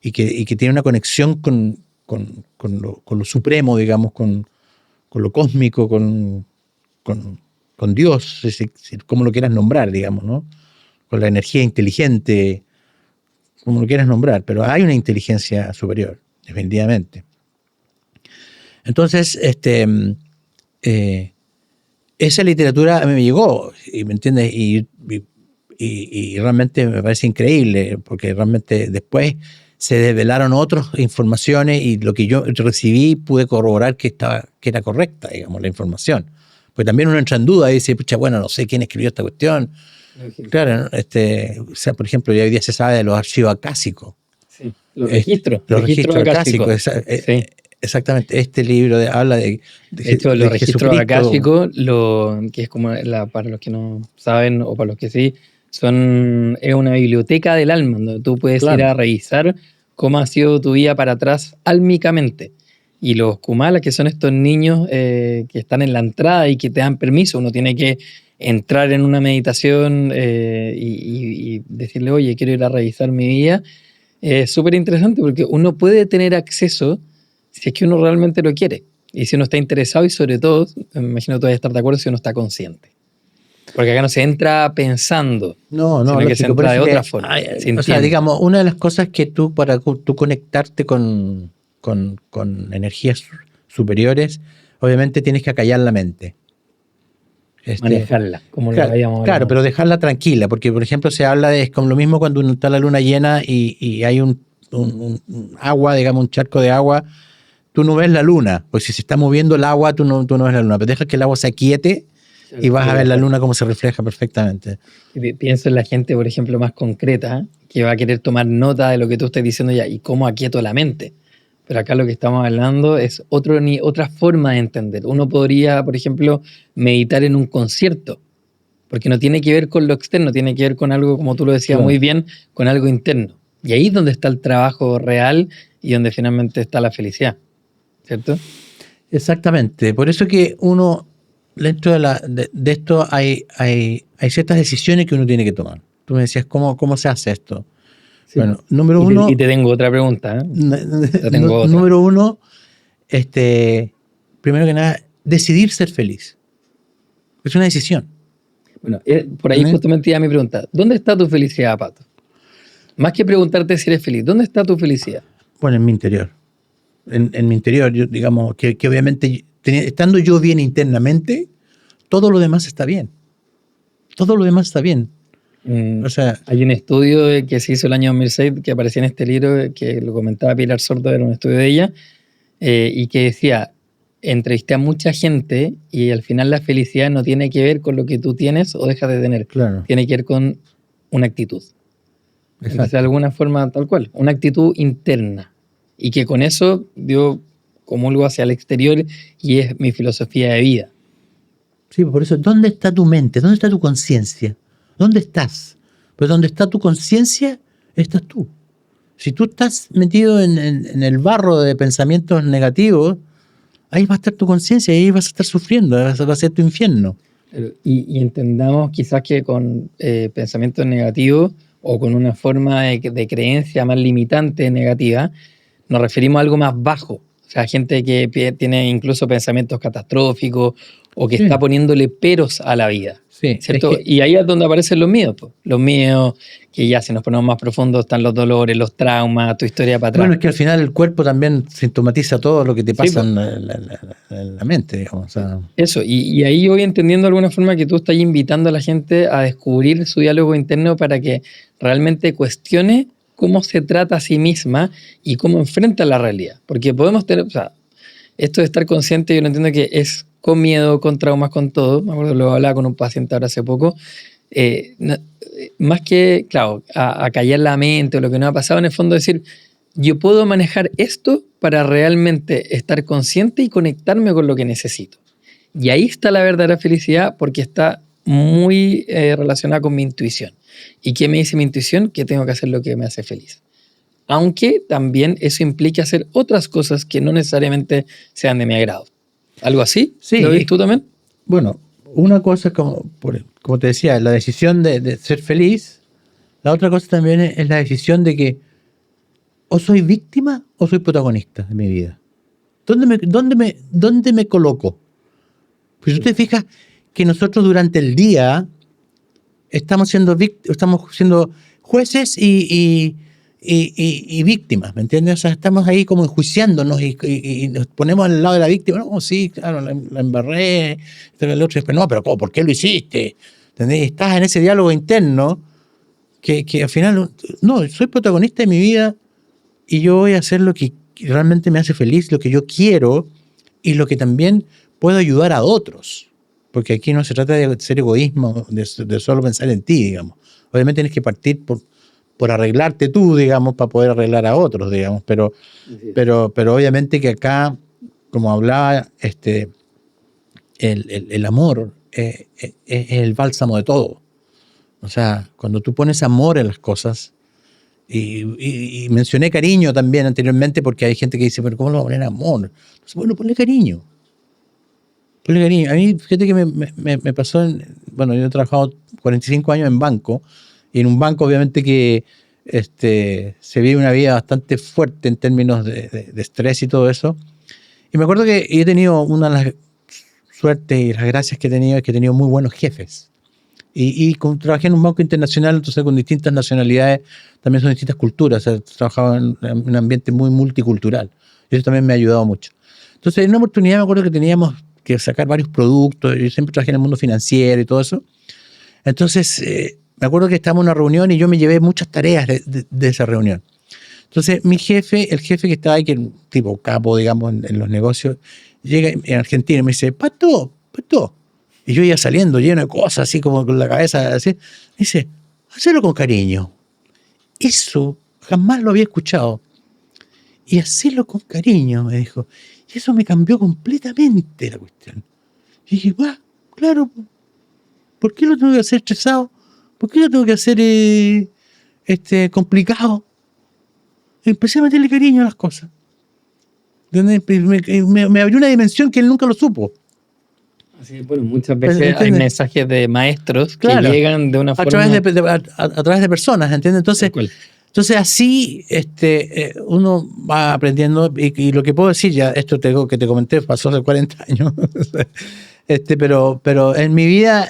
y que tiene una conexión con lo supremo, digamos, con lo cósmico, con Dios, como lo quieras nombrar, digamos, ¿no? Con la energía inteligente, como lo quieras nombrar, pero hay una inteligencia superior, definitivamente. Entonces, esa literatura a mí me llegó, y ¿me entiendes? Y realmente me parece increíble, porque realmente después se desvelaron otras informaciones y lo que yo recibí pude corroborar que era correcta, digamos, la información. Porque también uno entra en duda y dice, pucha, bueno, no sé quién escribió esta cuestión. Claro, o sea, por ejemplo, ya hoy día se sabe de los archivos acásicos. Sí, los registros. Los registros acásicos. Sí. Exactamente, este libro habla de hecho, los registros acásicos, que es como para los que no saben o para los que sí, es una biblioteca del alma, donde tú puedes ir a revisar cómo ha sido tu vida para atrás álmicamente. Y los Kumala, que son estos niños que están en la entrada y que te dan permiso, uno tiene que entrar en una meditación y decirle, oye, quiero ir a revisar mi vida. Es súper interesante porque uno puede tener acceso si es que uno realmente lo quiere. Y si uno está interesado y sobre todo, me imagino que tú vas a estar de acuerdo si uno está consciente. Porque acá no se entra pensando, sino que se entra de otra forma. O sea, digamos, una de las cosas que para tú conectarte con energías superiores, obviamente tienes que acallar la mente. Manejarla, como lo habíamos hablado. Claro, pero dejarla tranquila, porque por ejemplo se habla de, es como lo mismo cuando está la luna llena y hay un agua, digamos un charco de agua, tú no ves la luna, pues si se está moviendo el agua tú no ves la luna, pero deja que el agua se aquiete y vas a ver la luna como se refleja perfectamente. Pienso en la gente, por ejemplo, más concreta, que va a querer tomar nota de lo que tú estás diciendo ya y cómo aquieto la mente. Pero acá lo que estamos hablando es otra forma de entender. Uno podría, por ejemplo, meditar en un concierto, porque no tiene que ver con lo externo, tiene que ver con algo, como tú lo decías muy bien, con algo interno. Y ahí es donde está el trabajo real y donde finalmente está la felicidad, ¿cierto? Exactamente. Por eso que uno, dentro de esto hay ciertas decisiones que uno tiene que tomar. Tú me decías, ¿cómo se hace esto? Sí. Bueno, número uno... Y te tengo otra pregunta. Número uno, primero que nada, decidir ser feliz. Es una decisión. Bueno, por ahí justamente iba mi pregunta. ¿Dónde está tu felicidad, Pato? Más que preguntarte si eres feliz, ¿dónde está tu felicidad? Bueno, en mi interior. En mi interior, yo, digamos, que obviamente, estando yo bien internamente, todo lo demás está bien. Todo lo demás está bien. O sea, hay un estudio que se hizo el año 2006 que aparecía en este libro, que lo comentaba Pilar Sordo, era un estudio de ella, y que decía, entrevisté a mucha gente y al final la felicidad no tiene que ver con lo que tú tienes o dejas de tener. Claro. Tiene que ver con una actitud. Entonces, de alguna forma, tal cual, una actitud interna. Y que con eso yo comulgo hacia el exterior y es mi filosofía de vida. Sí, por eso, ¿dónde está tu mente? ¿Dónde está tu conciencia? ¿Dónde estás? Pues donde está tu conciencia, estás tú. Si tú estás metido en el barro de pensamientos negativos, ahí va a estar tu conciencia, ahí vas a estar sufriendo, va a ser tu infierno. Y entendamos quizás que con pensamientos negativos o con una forma de creencia más limitante negativa, nos referimos a algo más bajo. O sea, gente que tiene incluso pensamientos catastróficos o que está poniéndole peros a la vida. Sí, ¿cierto? Y ahí es donde aparecen los miedos. Pues. Los miedos, que ya si nos ponemos más profundos, están los dolores, los traumas, tu historia para atrás. Bueno, es que al final el cuerpo también sintomatiza todo lo que te pasa en la mente, digamos. O sea. Eso, y ahí yo voy entendiendo de alguna forma que tú estás invitando a la gente a descubrir su diálogo interno para que realmente cuestione cómo se trata a sí misma y cómo enfrenta la realidad. Porque podemos tener, o sea, esto de estar consciente, yo no entiendo que es con miedo, con traumas, con todo. Me acuerdo, lo hablaba con un paciente ahora hace poco. Más que, claro, a callar la mente o lo que nos ha pasado, en el fondo decir, yo puedo manejar esto para realmente estar consciente y conectarme con lo que necesito. Y ahí está la verdadera felicidad porque está muy relacionada con mi intuición. ¿Y qué me dice mi intuición? Que tengo que hacer lo que me hace feliz. Aunque también eso implica hacer otras cosas que no necesariamente sean de mi agrado. ¿Algo así? Sí. ¿Lo ves tú también? Bueno, una cosa es como te decía, la decisión de ser feliz. La otra cosa también es la decisión de que o soy víctima o soy protagonista de mi vida. ¿Dónde me coloco? Pues tú te fijas que nosotros durante el día estamos siendo jueces y víctimas, ¿me entiendes? O sea, estamos ahí como enjuiciándonos y nos ponemos al lado de la víctima. No, sí, claro, la embarré, el otro, pero no, pero ¿cómo? ¿Por qué lo hiciste? ¿Entendés? Y estás en ese diálogo interno que al final, no, soy protagonista de mi vida y yo voy a hacer lo que realmente me hace feliz, lo que yo quiero y lo que también puedo ayudar a otros. Porque aquí no se trata de ser egoísmo, de solo pensar en ti, digamos. Obviamente tienes que partir por arreglarte tú, digamos, para poder arreglar a otros, digamos. Pero obviamente que acá, como hablaba, el amor es el bálsamo de todo. O sea, cuando tú pones amor en las cosas, y mencioné cariño también anteriormente, porque hay gente que dice, pero ¿cómo lo va a poner amor? Entonces, bueno, ponle cariño. Ponle cariño. A mí, fíjate que me pasó, bueno, yo he trabajado 45 años en banco, y en un banco obviamente que se vive una vida bastante fuerte en términos de estrés y todo eso. Y me acuerdo que he tenido una de las suertes y las gracias que he tenido es que he tenido muy buenos jefes. Y trabajé en un banco internacional, entonces con distintas nacionalidades, también son distintas culturas. O sea, he trabajado en un ambiente muy multicultural. Y eso también me ha ayudado mucho. Entonces, en una oportunidad me acuerdo que teníamos que sacar varios productos. Yo siempre trabajé en el mundo financiero y todo eso. Entonces, me acuerdo que estábamos en una reunión y yo me llevé muchas tareas de esa reunión. Entonces, mi jefe, el jefe que estaba ahí, que era un tipo capo, digamos, en los negocios, llega en Argentina y me dice, Pato. Y yo iba saliendo lleno de cosas, así como con la cabeza, así. Me dice, hacelo con cariño. Eso jamás lo había escuchado. Y hacerlo con cariño, me dijo. Y eso me cambió completamente la cuestión. Y dije, claro, ¿por qué lo tengo que hacer estresado? ¿Por qué lo tengo que hacer complicado? Empecé a meterle cariño a las cosas. Me abrió una dimensión que él nunca lo supo. Así, bueno, muchas veces hay mensajes de maestros que llegan de una forma... A través de personas, ¿entiendes? Entonces así uno va aprendiendo, y lo que puedo decir, ya esto que te comenté pasó hace 40 años, pero en mi vida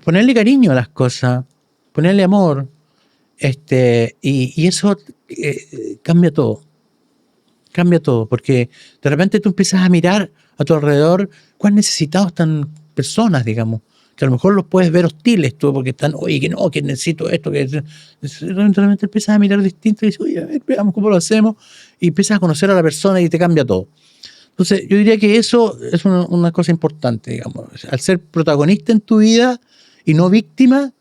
ponerle cariño a las cosas, ponerle amor, y eso cambia todo, porque de repente tú empiezas a mirar a tu alrededor cuán necesitados están personas, digamos, que a lo mejor los puedes ver hostiles tú, porque están, oye, que no, que necesito esto, que realmente empiezas a mirar distinto y dices, oye, a ver, veamos cómo lo hacemos, y empiezas a conocer a la persona y te cambia todo. Entonces, yo diría que eso es una cosa importante, digamos. Al ser protagonista en tu vida y no víctima,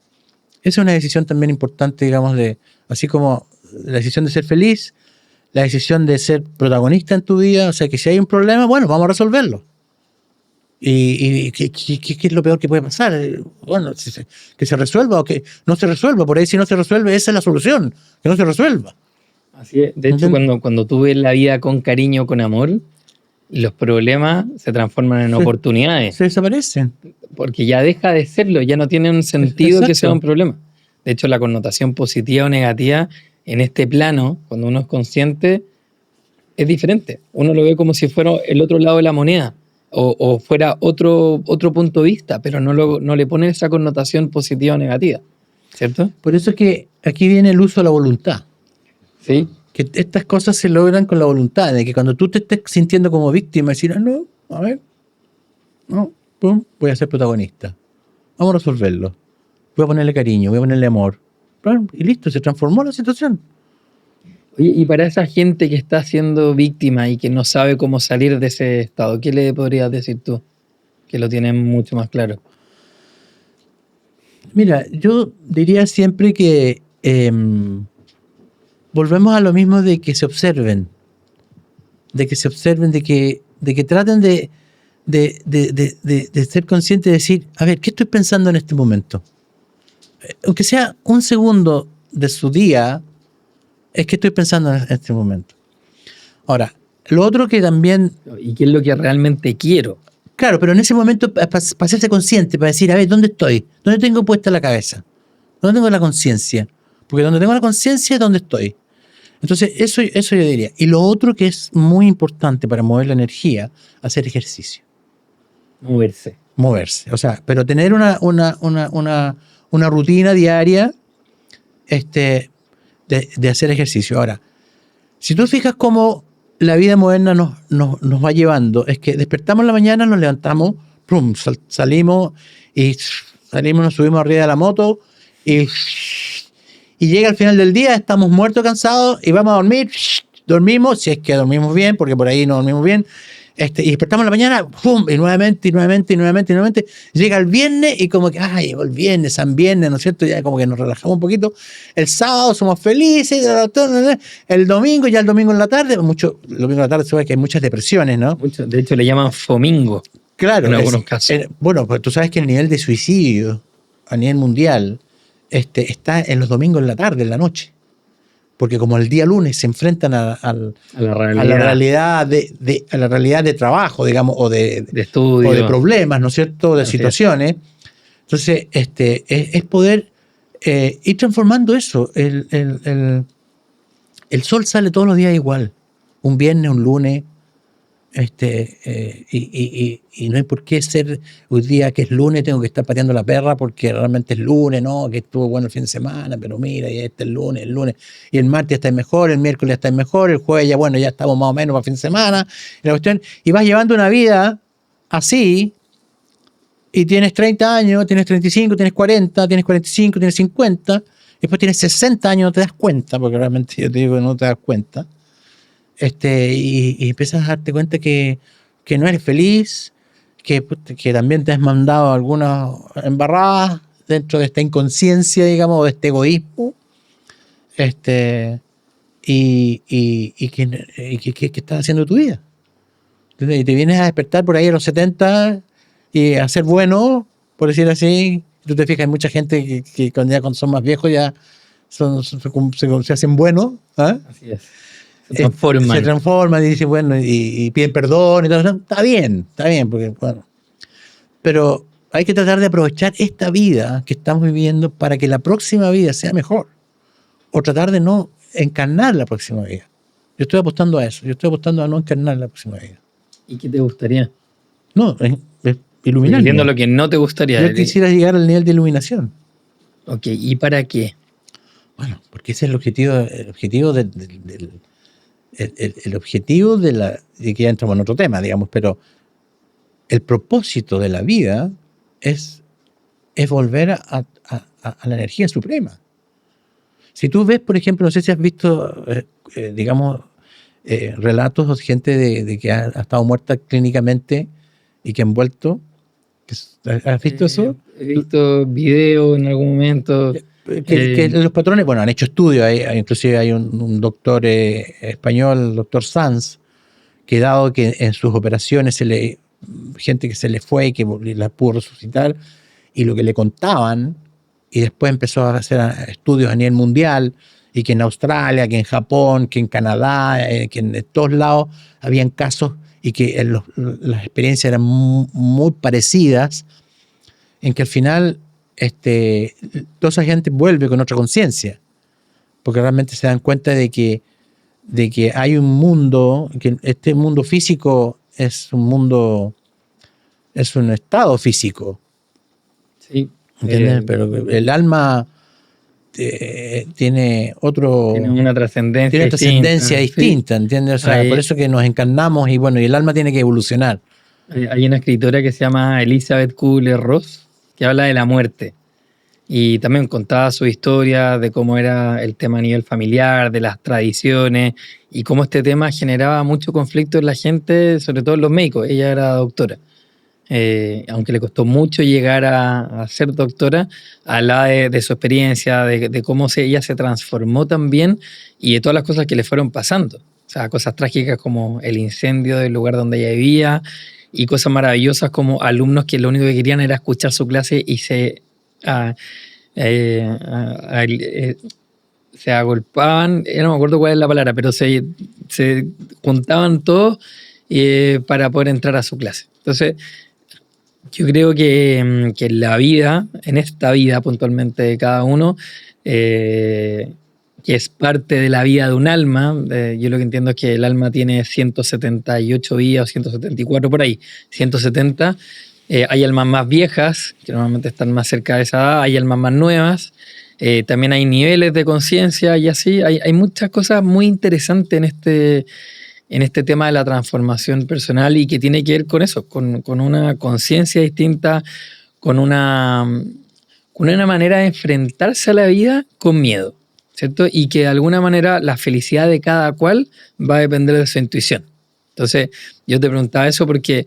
esa es una decisión también importante, digamos, así como la decisión de ser feliz, la decisión de ser protagonista en tu vida, o sea, que si hay un problema, bueno, vamos a resolverlo. ¿Y qué es lo peor que puede pasar? Bueno, que se resuelva o que no se resuelva. Por ahí, si no se resuelve, esa es la solución, que no se resuelva. Así es. De hecho, cuando tú ves la vida con cariño, con amor, los problemas se transforman en oportunidades. Se desaparecen. Porque ya deja de serlo, ya no tiene un sentido que sea un problema. De hecho, la connotación positiva o negativa en este plano, cuando uno es consciente, es diferente. Uno lo ve como si fuera el otro lado de la moneda. O fuera otro punto de vista, pero no le pone esa connotación positiva o negativa, ¿cierto? Por eso es que aquí viene el uso de la voluntad. Sí. Que estas cosas se logran con la voluntad, de que cuando tú te estés sintiendo como víctima, decir, voy a ser protagonista. Vamos a resolverlo. Voy a ponerle cariño, voy a ponerle amor. Y listo, se transformó la situación. Oye, y para esa gente que está siendo víctima y que no sabe cómo salir de ese estado, ¿qué le podrías decir tú? Que lo tienen mucho más claro. Mira, yo diría siempre que volvemos a lo mismo de que se observen, de que traten de ser conscientes de decir, a ver, ¿qué estoy pensando en este momento? Aunque sea un segundo de su día, es que estoy pensando en este momento. Ahora, lo otro que también... ¿Y qué es lo que realmente quiero? Claro, pero en ese momento para hacerse consciente, para decir, a ver, ¿dónde estoy? ¿Dónde tengo puesta la cabeza? ¿Dónde tengo la conciencia? Porque donde tengo la conciencia es donde estoy. Entonces, eso yo diría. Y lo otro que es muy importante para mover la energía, hacer ejercicio. Moverse. O sea, pero tener una rutina diaria de hacer ejercicio. Ahora, si tú fijas cómo la vida moderna nos va llevando, es que despertamos en la mañana, nos levantamos, ¡pum!, salimos, nos subimos arriba de la moto y llega al final del día, estamos muertos, cansados y vamos a dormir, dormimos, si es que dormimos bien, porque por ahí no dormimos bien, y despertamos en la mañana, ¡pum!, y nuevamente, llega el viernes y como que, llegó el viernes, San Viernes, ¿no es cierto? Ya como que nos relajamos un poquito. El sábado somos felices, el domingo en la tarde, el domingo en la tarde se ve que hay muchas depresiones, ¿no? De hecho le llaman fomingo. Claro. En algunos casos. Bueno, pues tú sabes que el nivel de suicidio a nivel mundial está en los domingos en la tarde, en la noche. Porque como el día lunes se enfrentan a la realidad de trabajo, digamos, o de estudio, o de problemas, ¿no es cierto?, de situaciones. Entonces, es poder ir transformando eso. El sol sale todos los días igual. Un viernes, un lunes, Y no hay por qué ser hoy día que es lunes, tengo que estar pateando la perra porque realmente es lunes, ¿no? Que estuvo bueno el fin de semana, pero mira, ya este es el lunes, y el martes está mejor, el miércoles está mejor, el jueves ya, bueno, ya estamos más o menos para el fin de semana, y la cuestión, y vas llevando una vida así, y tienes 30 años, tienes 35, tienes 40, tienes 45, tienes 50, después tienes 60 años, no te das cuenta, porque realmente yo te digo que no te das cuenta. Y empiezas a darte cuenta que no eres feliz, que también te has mandado algunas embarradas dentro de esta inconsciencia, digamos, o de este egoísmo, ¿qué estás haciendo de tu vida? Entonces, y te vienes a despertar por ahí a los 70 y a ser bueno, por decir así. Tú te fijas, hay mucha gente que cuando son más viejos ya se hacen buenos, ¿eh? Así es. Se transforman y dicen, bueno, y piden perdón y todo eso. Está bien, porque, bueno. Pero hay que tratar de aprovechar esta vida que estamos viviendo para que la próxima vida sea mejor. O tratar de no encarnar la próxima vida. Yo estoy apostando a eso. Yo estoy apostando a no encarnar la próxima vida. ¿Y qué te gustaría? No, es iluminar. Entiendo lo que no te gustaría. Yo quisiera llegar al nivel de iluminación. Ok, ¿y para qué? Bueno, porque ese es el objetivo el objetivo de que ya entramos en otro tema, digamos, pero el propósito de la vida es volver a la energía suprema. Si tú ves, por ejemplo, no sé si has visto, digamos, relatos de gente de que ha estado muerta clínicamente y que han vuelto. ¿Has visto eso? He visto videos en algún momento. Que los patrones, bueno, han hecho estudios, inclusive hay un doctor español, el doctor Sanz, que dado que en sus operaciones gente que se le fue y que la pudo resucitar, y lo que le contaban, y después empezó a hacer estudios a nivel mundial, y que en Australia, que en Japón, que en Canadá, que en todos lados habían casos, y que las experiencias eran muy parecidas, en que al final toda esa gente vuelve con otra conciencia, porque realmente se dan cuenta de que hay un mundo, que este mundo físico es un estado físico. Sí. ¿Entiendes? Pero el alma tiene una trascendencia distinta, sí. ¿Entiendes? O sea, por eso que nos encarnamos y bueno, y el alma tiene que evolucionar. Hay una escritora que se llama Elizabeth Kubler-Ross que habla de la muerte y también contaba su historia de cómo era el tema a nivel familiar, de las tradiciones y cómo este tema generaba mucho conflicto en la gente, sobre todo en los médicos. Ella era doctora. Aunque le costó mucho llegar a ser doctora, hablaba de su experiencia, de cómo ella se transformó también y de todas las cosas que le fueron pasando. O sea, cosas trágicas como el incendio del lugar donde ella vivía y cosas maravillosas como alumnos que lo único que querían era escuchar su clase y se agolpaban, no me acuerdo cuál es la palabra, pero se juntaban todos para poder entrar a su clase. Entonces, yo creo que en la vida, en esta vida puntualmente de cada uno, que es parte de la vida de un alma, yo lo que entiendo es que el alma tiene 178 vidas o 174 por ahí, 170. Hay almas más viejas, que normalmente están más cerca de esa edad, hay almas más nuevas, también hay niveles de conciencia y así, hay muchas cosas muy interesantes en este tema de la transformación personal y que tiene que ver con eso, con una conciencia distinta, con una manera de enfrentarse a la vida con miedo, ¿cierto? Y que de alguna manera la felicidad de cada cual va a depender de su intuición. Entonces, yo te preguntaba eso porque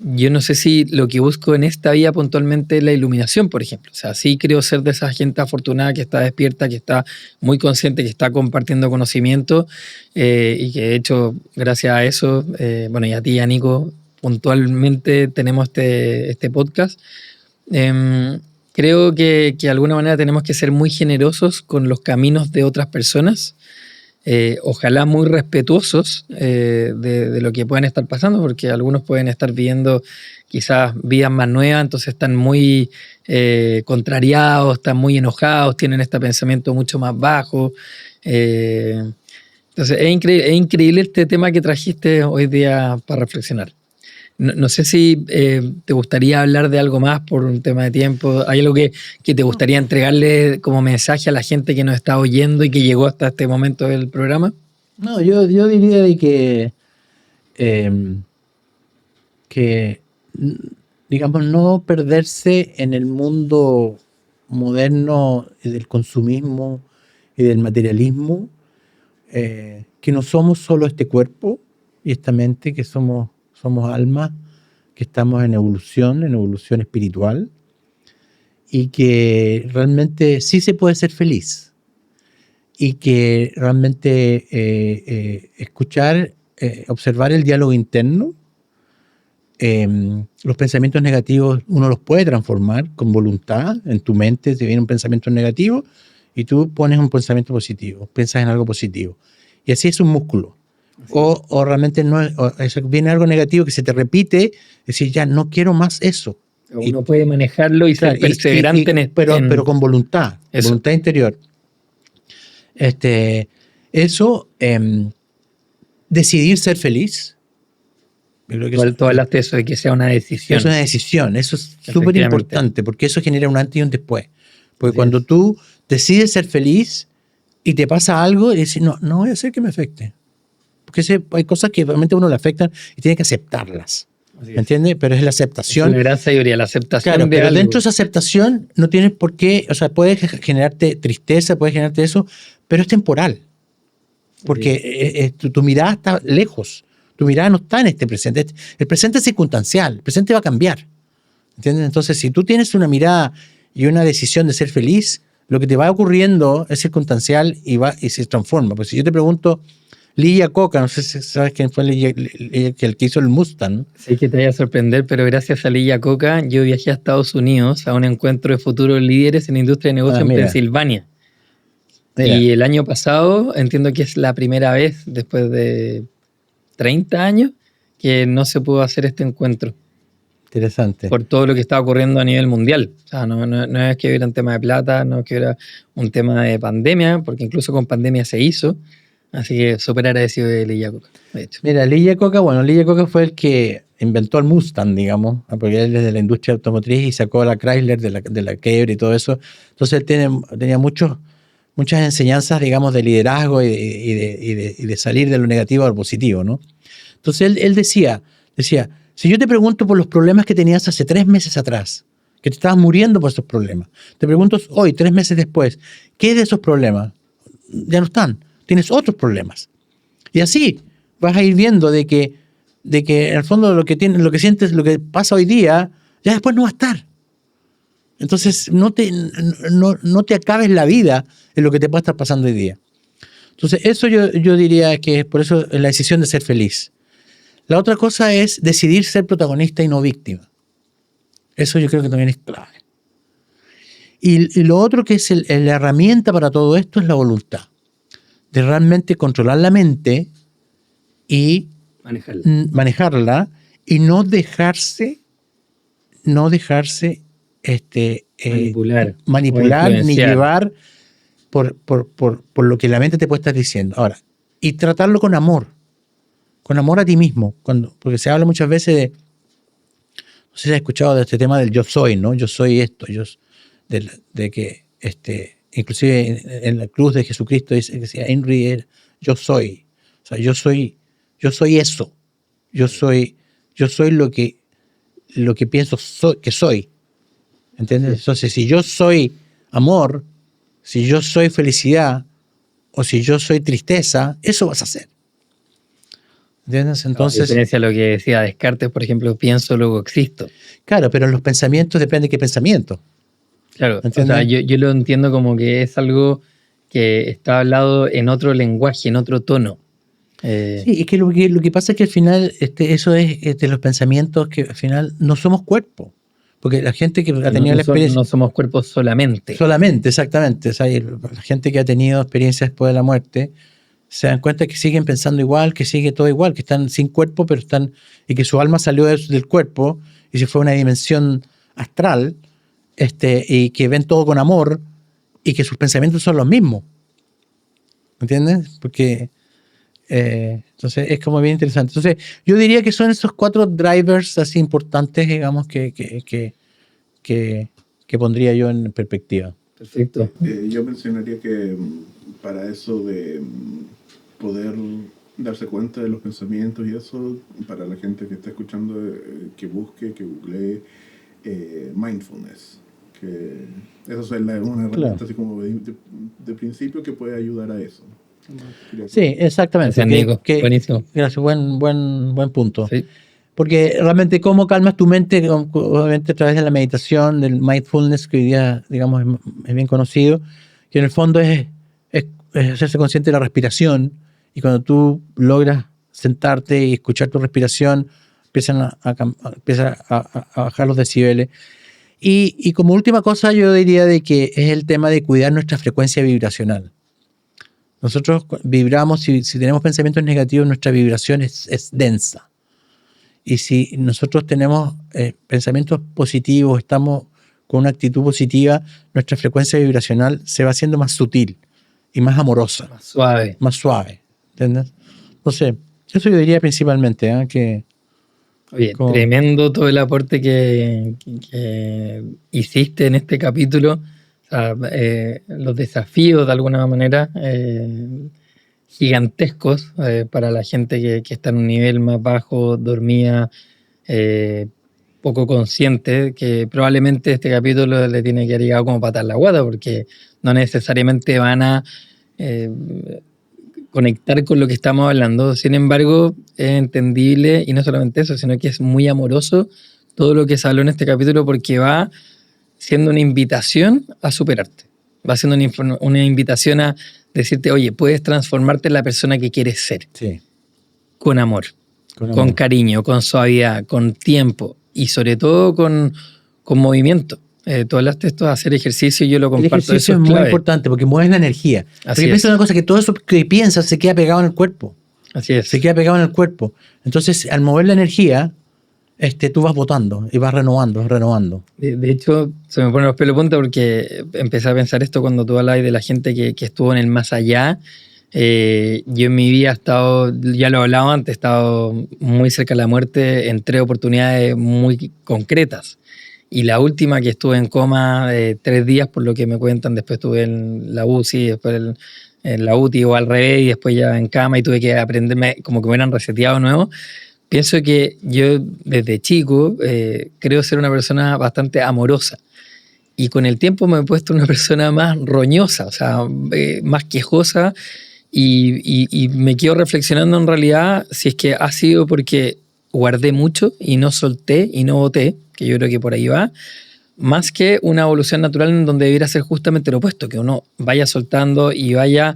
yo no sé si lo que busco en esta vida puntualmente es la iluminación, por ejemplo. O sea, sí creo ser de esa gente afortunada que está despierta, que está muy consciente, que está compartiendo conocimiento y que de hecho, gracias a eso, bueno, y a ti y a Nico, puntualmente tenemos este podcast. Creo que de alguna manera tenemos que ser muy generosos con los caminos de otras personas. Ojalá muy respetuosos de lo que pueden estar pasando, porque algunos pueden estar viviendo quizás vidas más nuevas, entonces están muy contrariados, están muy enojados, tienen este pensamiento mucho más bajo. Entonces Entonces, es increíble este tema que trajiste hoy día para reflexionar. No sé si te gustaría hablar de algo más por un tema de tiempo. ¿Hay algo que te gustaría entregarle como mensaje a la gente que nos está oyendo y que llegó hasta este momento del programa? No, yo diría de que, digamos, no perderse en el mundo moderno del consumismo y del materialismo, que no somos solo este cuerpo y esta mente, que somos almas, que estamos en evolución espiritual, y que realmente sí se puede ser feliz, y que realmente escuchar, observar el diálogo interno. Los pensamientos negativos uno los puede transformar con voluntad. En tu mente te viene un pensamiento negativo y tú pones un pensamiento positivo, piensas en algo positivo, y así es un músculo. O realmente no, viene algo negativo que se te repite, es decir, ya no quiero más eso. Uno puede manejarlo y claro, ser perseverante pero con voluntad interior. Decidir ser feliz. Tú hablaste de eso, de que sea una decisión. Es una decisión, eso es súper importante, porque eso genera un antes y un después. Porque cuando tú decides ser feliz y te pasa algo, y dices, no voy a hacer que me afecte. Porque hay cosas que realmente a uno le afectan y tiene que aceptarlas. ¿Me entiendes? Pero es la aceptación. Es una gran sabiduría, la aceptación. Claro, pero algo. dentro de esa aceptación no tienes por qué, o sea, puede generarte tristeza, puede generarte eso, pero es temporal. Porque tu mirada está lejos. Tu mirada no está en este presente. El presente es circunstancial, el presente va a cambiar. ¿Entiendes? Entonces, si tú tienes una mirada y una decisión de ser feliz, lo que te va ocurriendo es circunstancial y se transforma. Pues si yo te pregunto, Lee Iacocca, no sé si sabes quién fue el que hizo el Mustang. Sí, que te vaya a sorprender, pero gracias a Lee Iacocca yo viajé a Estados Unidos a un encuentro de futuros líderes en la industria de negocio en Pensilvania. Mira. Y el año pasado, entiendo que es la primera vez después de 30 años que no se pudo hacer este encuentro. Interesante. Por todo lo que estaba ocurriendo a nivel mundial. O sea, no es que hubiera un tema de plata, no es que hubiera un tema de pandemia, porque incluso con pandemia se hizo. Así que súper agradecido de Lee Iacocca, de hecho. Mira, Lee Iacocca fue el que inventó el Mustang, digamos, porque él es de la industria automotriz y sacó a la Chrysler de la quiebra y todo eso. Entonces él tenía muchas enseñanzas, digamos, de liderazgo y de salir de lo negativo a lo positivo, ¿no? Entonces él decía, si yo te pregunto por los problemas que tenías hace 3 meses atrás, que te estabas muriendo por esos problemas, te pregunto hoy, 3 meses después, ¿qué de esos problemas? Ya no están, tienes otros problemas. Y así vas a ir viendo de que en el fondo lo que sientes, lo que pasa hoy día, ya después no va a estar. Entonces no te acabes la vida en lo que te puede estar pasando hoy día. Entonces eso yo diría que por eso es la decisión de ser feliz. La otra cosa es decidir ser protagonista y no víctima. Eso yo creo que también es clave. Y lo otro que es la herramienta para todo esto es la voluntad. De realmente controlar la mente y manejarla y no dejarse manipular ni llevar por lo que la mente te puede estar diciendo. Ahora, y tratarlo con amor a ti mismo, porque se habla muchas veces no sé si has escuchado de este tema del yo soy, ¿no? Yo soy esto, de que inclusive en la cruz de Jesucristo dice que decía Henry, yo soy, o sea, yo soy eso, yo soy lo que pienso que soy, ¿entiendes? Sí. Entonces, si yo soy amor, si yo soy felicidad, o si yo soy tristeza, eso vas a hacer. ¿Entiendes? Entonces, a diferencia de lo que decía Descartes, por ejemplo, pienso, luego existo. Claro, pero en los pensamientos depende de qué pensamiento. Claro, o sea, yo lo entiendo como que es algo que está hablado en otro lenguaje, en otro tono. Sí, es que lo que pasa es que al final eso es de los pensamientos que al final no somos cuerpo. Porque la gente que ha tenido la experiencia... No somos cuerpos solamente. Solamente, exactamente. O sea, la gente que ha tenido experiencias después de la muerte se dan cuenta que siguen pensando igual, que sigue todo igual, que están sin cuerpo, pero están... Y que su alma salió del cuerpo y se fue a una dimensión astral, y que ven todo con amor y que sus pensamientos son los mismos. ¿Entiendes? Porque Entonces es como bien interesante. Entonces yo diría que son esos 4 drivers así importantes, digamos, que pondría yo en perspectiva. Perfecto. Yo mencionaría que para eso de poder darse cuenta de los pensamientos y eso, para la gente que está escuchando, que busque, que googlee mindfulness. Que eso es una herramienta Claro. así como de principio que puede ayudar a eso. Sí, exactamente. Gracias, Nico. Buenísimo. Gracias, buen punto. Sí. Porque realmente cómo calmas tu mente, obviamente a través de la meditación, del mindfulness, que hoy día, digamos, es bien conocido, que en el fondo es hacerse consciente de la respiración, y cuando tú logras sentarte y escuchar tu respiración, empiezan a bajar los decibeles. Y como última cosa yo diría de que es el tema de cuidar nuestra frecuencia vibracional. Nosotros vibramos, si tenemos pensamientos negativos, nuestra vibración es densa. Y si nosotros tenemos pensamientos positivos, estamos con una actitud positiva, nuestra frecuencia vibracional se va haciendo más sutil y más amorosa. Más suave. ¿Entiendes? Entonces, eso yo diría principalmente, que... Oye, tremendo todo el aporte que hiciste en este capítulo. O sea, los desafíos de alguna manera gigantescos para la gente que está en un nivel más bajo, dormida, poco consciente, que probablemente este capítulo le tiene que haber llegado como patar la guata, porque no necesariamente van a conectar con lo que estamos hablando. Sin embargo, es entendible, y no solamente eso, sino que es muy amoroso todo lo que se habló en este capítulo, porque va siendo una invitación a superarte. Va siendo una invitación a decirte, oye, puedes transformarte en la persona que quieres ser. Sí. Con amor, con cariño, con suavidad, con tiempo y sobre todo con movimiento. Tú hablaste esto de hacer ejercicio y yo lo comparto. El ejercicio es muy importante porque mueves la energía. Porque piensa una cosa, que todo eso que piensas se queda pegado en el cuerpo. Así es. Se queda pegado en el cuerpo. Entonces, al mover la energía, tú vas botando y vas renovando. De hecho, se me ponen los pelos de punta porque empecé a pensar esto cuando tú hablabas de la gente que estuvo en el más allá. Yo en mi vida he estado, ya lo he hablado antes, he estado muy cerca de la muerte en 3 oportunidades muy concretas. Y la última, que estuve en coma 3 días, por lo que me cuentan, después estuve en la UCI, después en la UTI o al revés, y después ya en cama y tuve que aprenderme como que me hubieran reseteado de nuevo. Pienso que yo desde chico creo ser una persona bastante amorosa. Y con el tiempo me he puesto una persona más roñosa, o sea, más quejosa. Y me quedo reflexionando en realidad si es que ha sido porque guardé mucho y no solté y no boté, que yo creo que por ahí va, más que una evolución natural en donde debiera ser justamente lo opuesto, que uno vaya soltando y vaya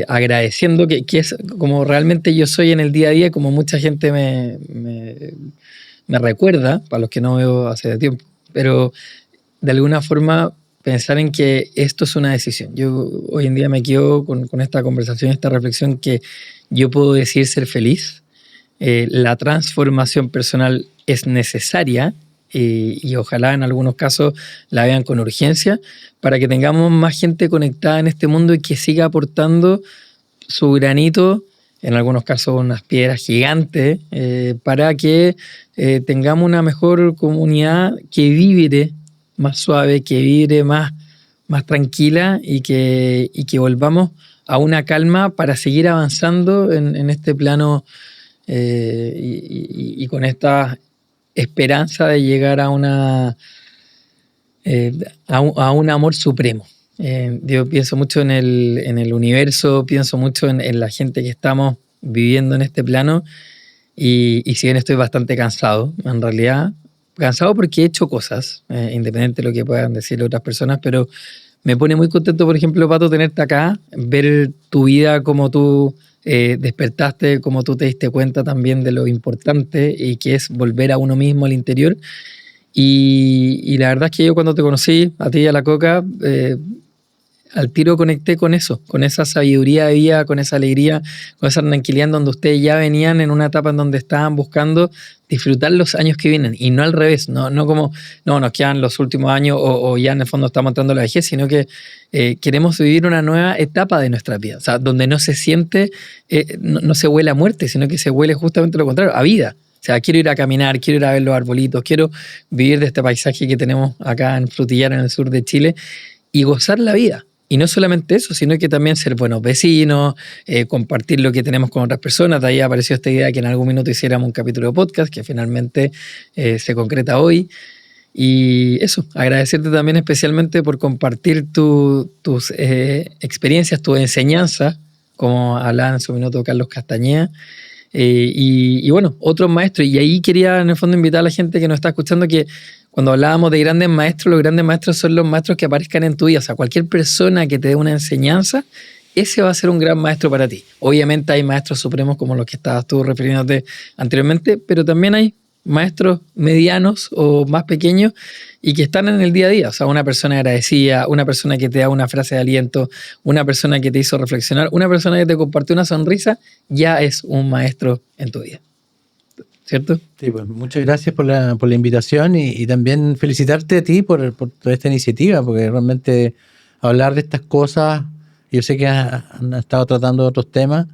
agradeciendo, que es como realmente yo soy en el día a día, como mucha gente me recuerda, para los que no veo hace tiempo, pero de alguna forma pensar en que esto es una decisión. Yo hoy en día me quedo con esta conversación, esta reflexión, que yo puedo decir ser feliz. La transformación personal es necesaria y ojalá en algunos casos la vean con urgencia para que tengamos más gente conectada en este mundo y que siga aportando su granito, en algunos casos unas piedras gigantes, para que tengamos una mejor comunidad que vibre más suave, que vibre más tranquila y que volvamos a una calma para seguir avanzando en este plano y con esta esperanza de llegar a un amor supremo. Yo pienso mucho en el universo, pienso mucho en la gente que estamos viviendo en este plano y si bien estoy bastante cansado, en realidad, cansado porque he hecho cosas, independiente de lo que puedan decir otras personas, pero me pone muy contento, por ejemplo, Pato, tenerte acá, ver tu vida como tú despertaste, como tú te diste cuenta también de lo importante y que es volver a uno mismo al interior. Y la verdad es que yo cuando te conocí, a ti y a la Coca, al tiro conecté con eso, con esa sabiduría de vida, con esa alegría, con esa tranquilidad en donde ustedes ya venían en una etapa en donde estaban buscando disfrutar los años que vienen y no al revés, no como, no, nos quedan los últimos años o ya en el fondo estamos entrando a la vejez, sino que queremos vivir una nueva etapa de nuestra vida, o sea, donde no se siente, no se huele a muerte, sino que se huele justamente lo contrario, a vida. O sea, quiero ir a caminar, quiero ir a ver los arbolitos, quiero vivir de este paisaje que tenemos acá en Frutillar, en el sur de Chile, y gozar la vida. Y no solamente eso, sino que también ser buenos vecinos, compartir lo que tenemos con otras personas. De ahí apareció esta idea que en algún minuto hiciéramos un capítulo de podcast, que finalmente se concreta hoy. Y eso, agradecerte también especialmente por compartir tus experiencias, tus enseñanzas, como hablaba en su minuto Carlos Castañeda. Y bueno, otros maestros. Y ahí quería en el fondo invitar a la gente que nos está escuchando que cuando hablábamos de grandes maestros, los grandes maestros son los maestros que aparezcan en tu vida. O sea, cualquier persona que te dé una enseñanza, ese va a ser un gran maestro para ti. Obviamente hay maestros supremos como los que estabas tú refiriéndote anteriormente, pero también hay maestros medianos o más pequeños y que están en el día a día. O sea, una persona agradecida, una persona que te da una frase de aliento, una persona que te hizo reflexionar, una persona que te compartió una sonrisa, ya es un maestro en tu vida. ¿Cierto? Sí, pues muchas gracias por la invitación y también felicitarte a ti por toda esta iniciativa, porque realmente hablar de estas cosas, yo sé que han estado tratando otros temas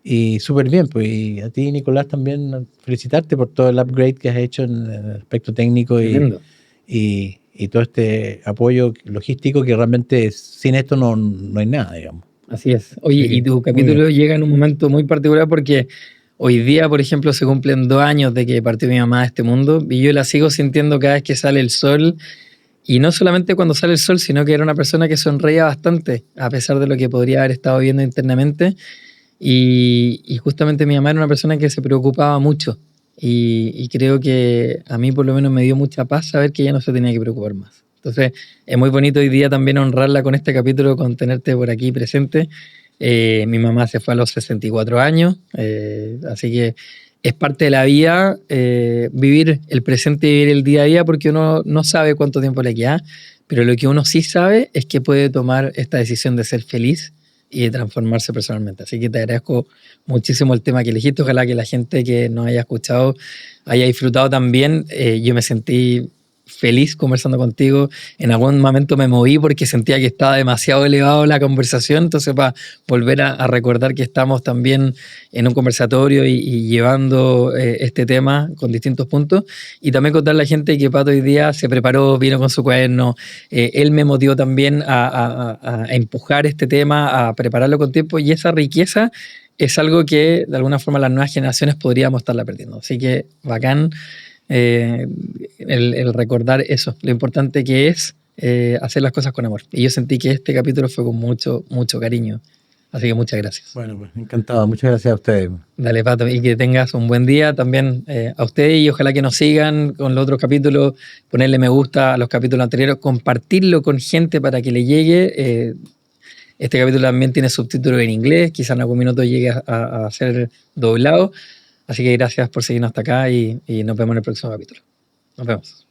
y súper bien, pues y a ti, Nicolás, también felicitarte por todo el upgrade que has hecho en el aspecto técnico y todo este apoyo logístico que realmente sin esto no hay nada, digamos. Así es. Oye, y tu capítulo llega en un momento muy particular porque hoy día, por ejemplo, se cumplen 2 años de que partió mi mamá de este mundo y yo la sigo sintiendo cada vez que sale el sol. Y no solamente cuando sale el sol, sino que era una persona que sonreía bastante, a pesar de lo que podría haber estado viendo internamente. Y justamente mi mamá era una persona que se preocupaba mucho. Y creo que a mí por lo menos me dio mucha paz saber que ella no se tenía que preocupar más. Entonces es muy bonito hoy día también honrarla con este capítulo, con tenerte por aquí presente. Mi mamá se fue a los 64 años, así que es parte de la vida vivir el presente y vivir el día a día porque uno no sabe cuánto tiempo le queda, pero lo que uno sí sabe es que puede tomar esta decisión de ser feliz y de transformarse personalmente. Así que te agradezco muchísimo el tema que elegiste. Ojalá que la gente que nos haya escuchado haya disfrutado también. Yo me sentí feliz conversando contigo. En algún momento me moví porque sentía que estaba demasiado elevado la conversación, entonces para volver a recordar que estamos también en un conversatorio y llevando este tema con distintos puntos, y también contarle a la gente que Pato hoy día se preparó, vino con su cuaderno, él me motivó también a empujar este tema, a prepararlo con tiempo, y esa riqueza es algo que de alguna forma las nuevas generaciones podríamos estarla perdiendo. Así que bacán el recordar eso, lo importante que es hacer las cosas con amor. Y yo sentí que este capítulo fue con mucho, mucho cariño. Así que muchas gracias. Bueno, pues encantado. Muchas gracias a ustedes. Dale, Pato, y que tengas un buen día también a ustedes, y ojalá que nos sigan con los otros capítulos, ponerle me gusta a los capítulos anteriores, compartirlo con gente para que le llegue. Este capítulo también tiene subtítulos en inglés, quizás en algún minuto llegue a ser doblado. Así que gracias por seguirnos hasta acá y nos vemos en el próximo capítulo. Nos vemos.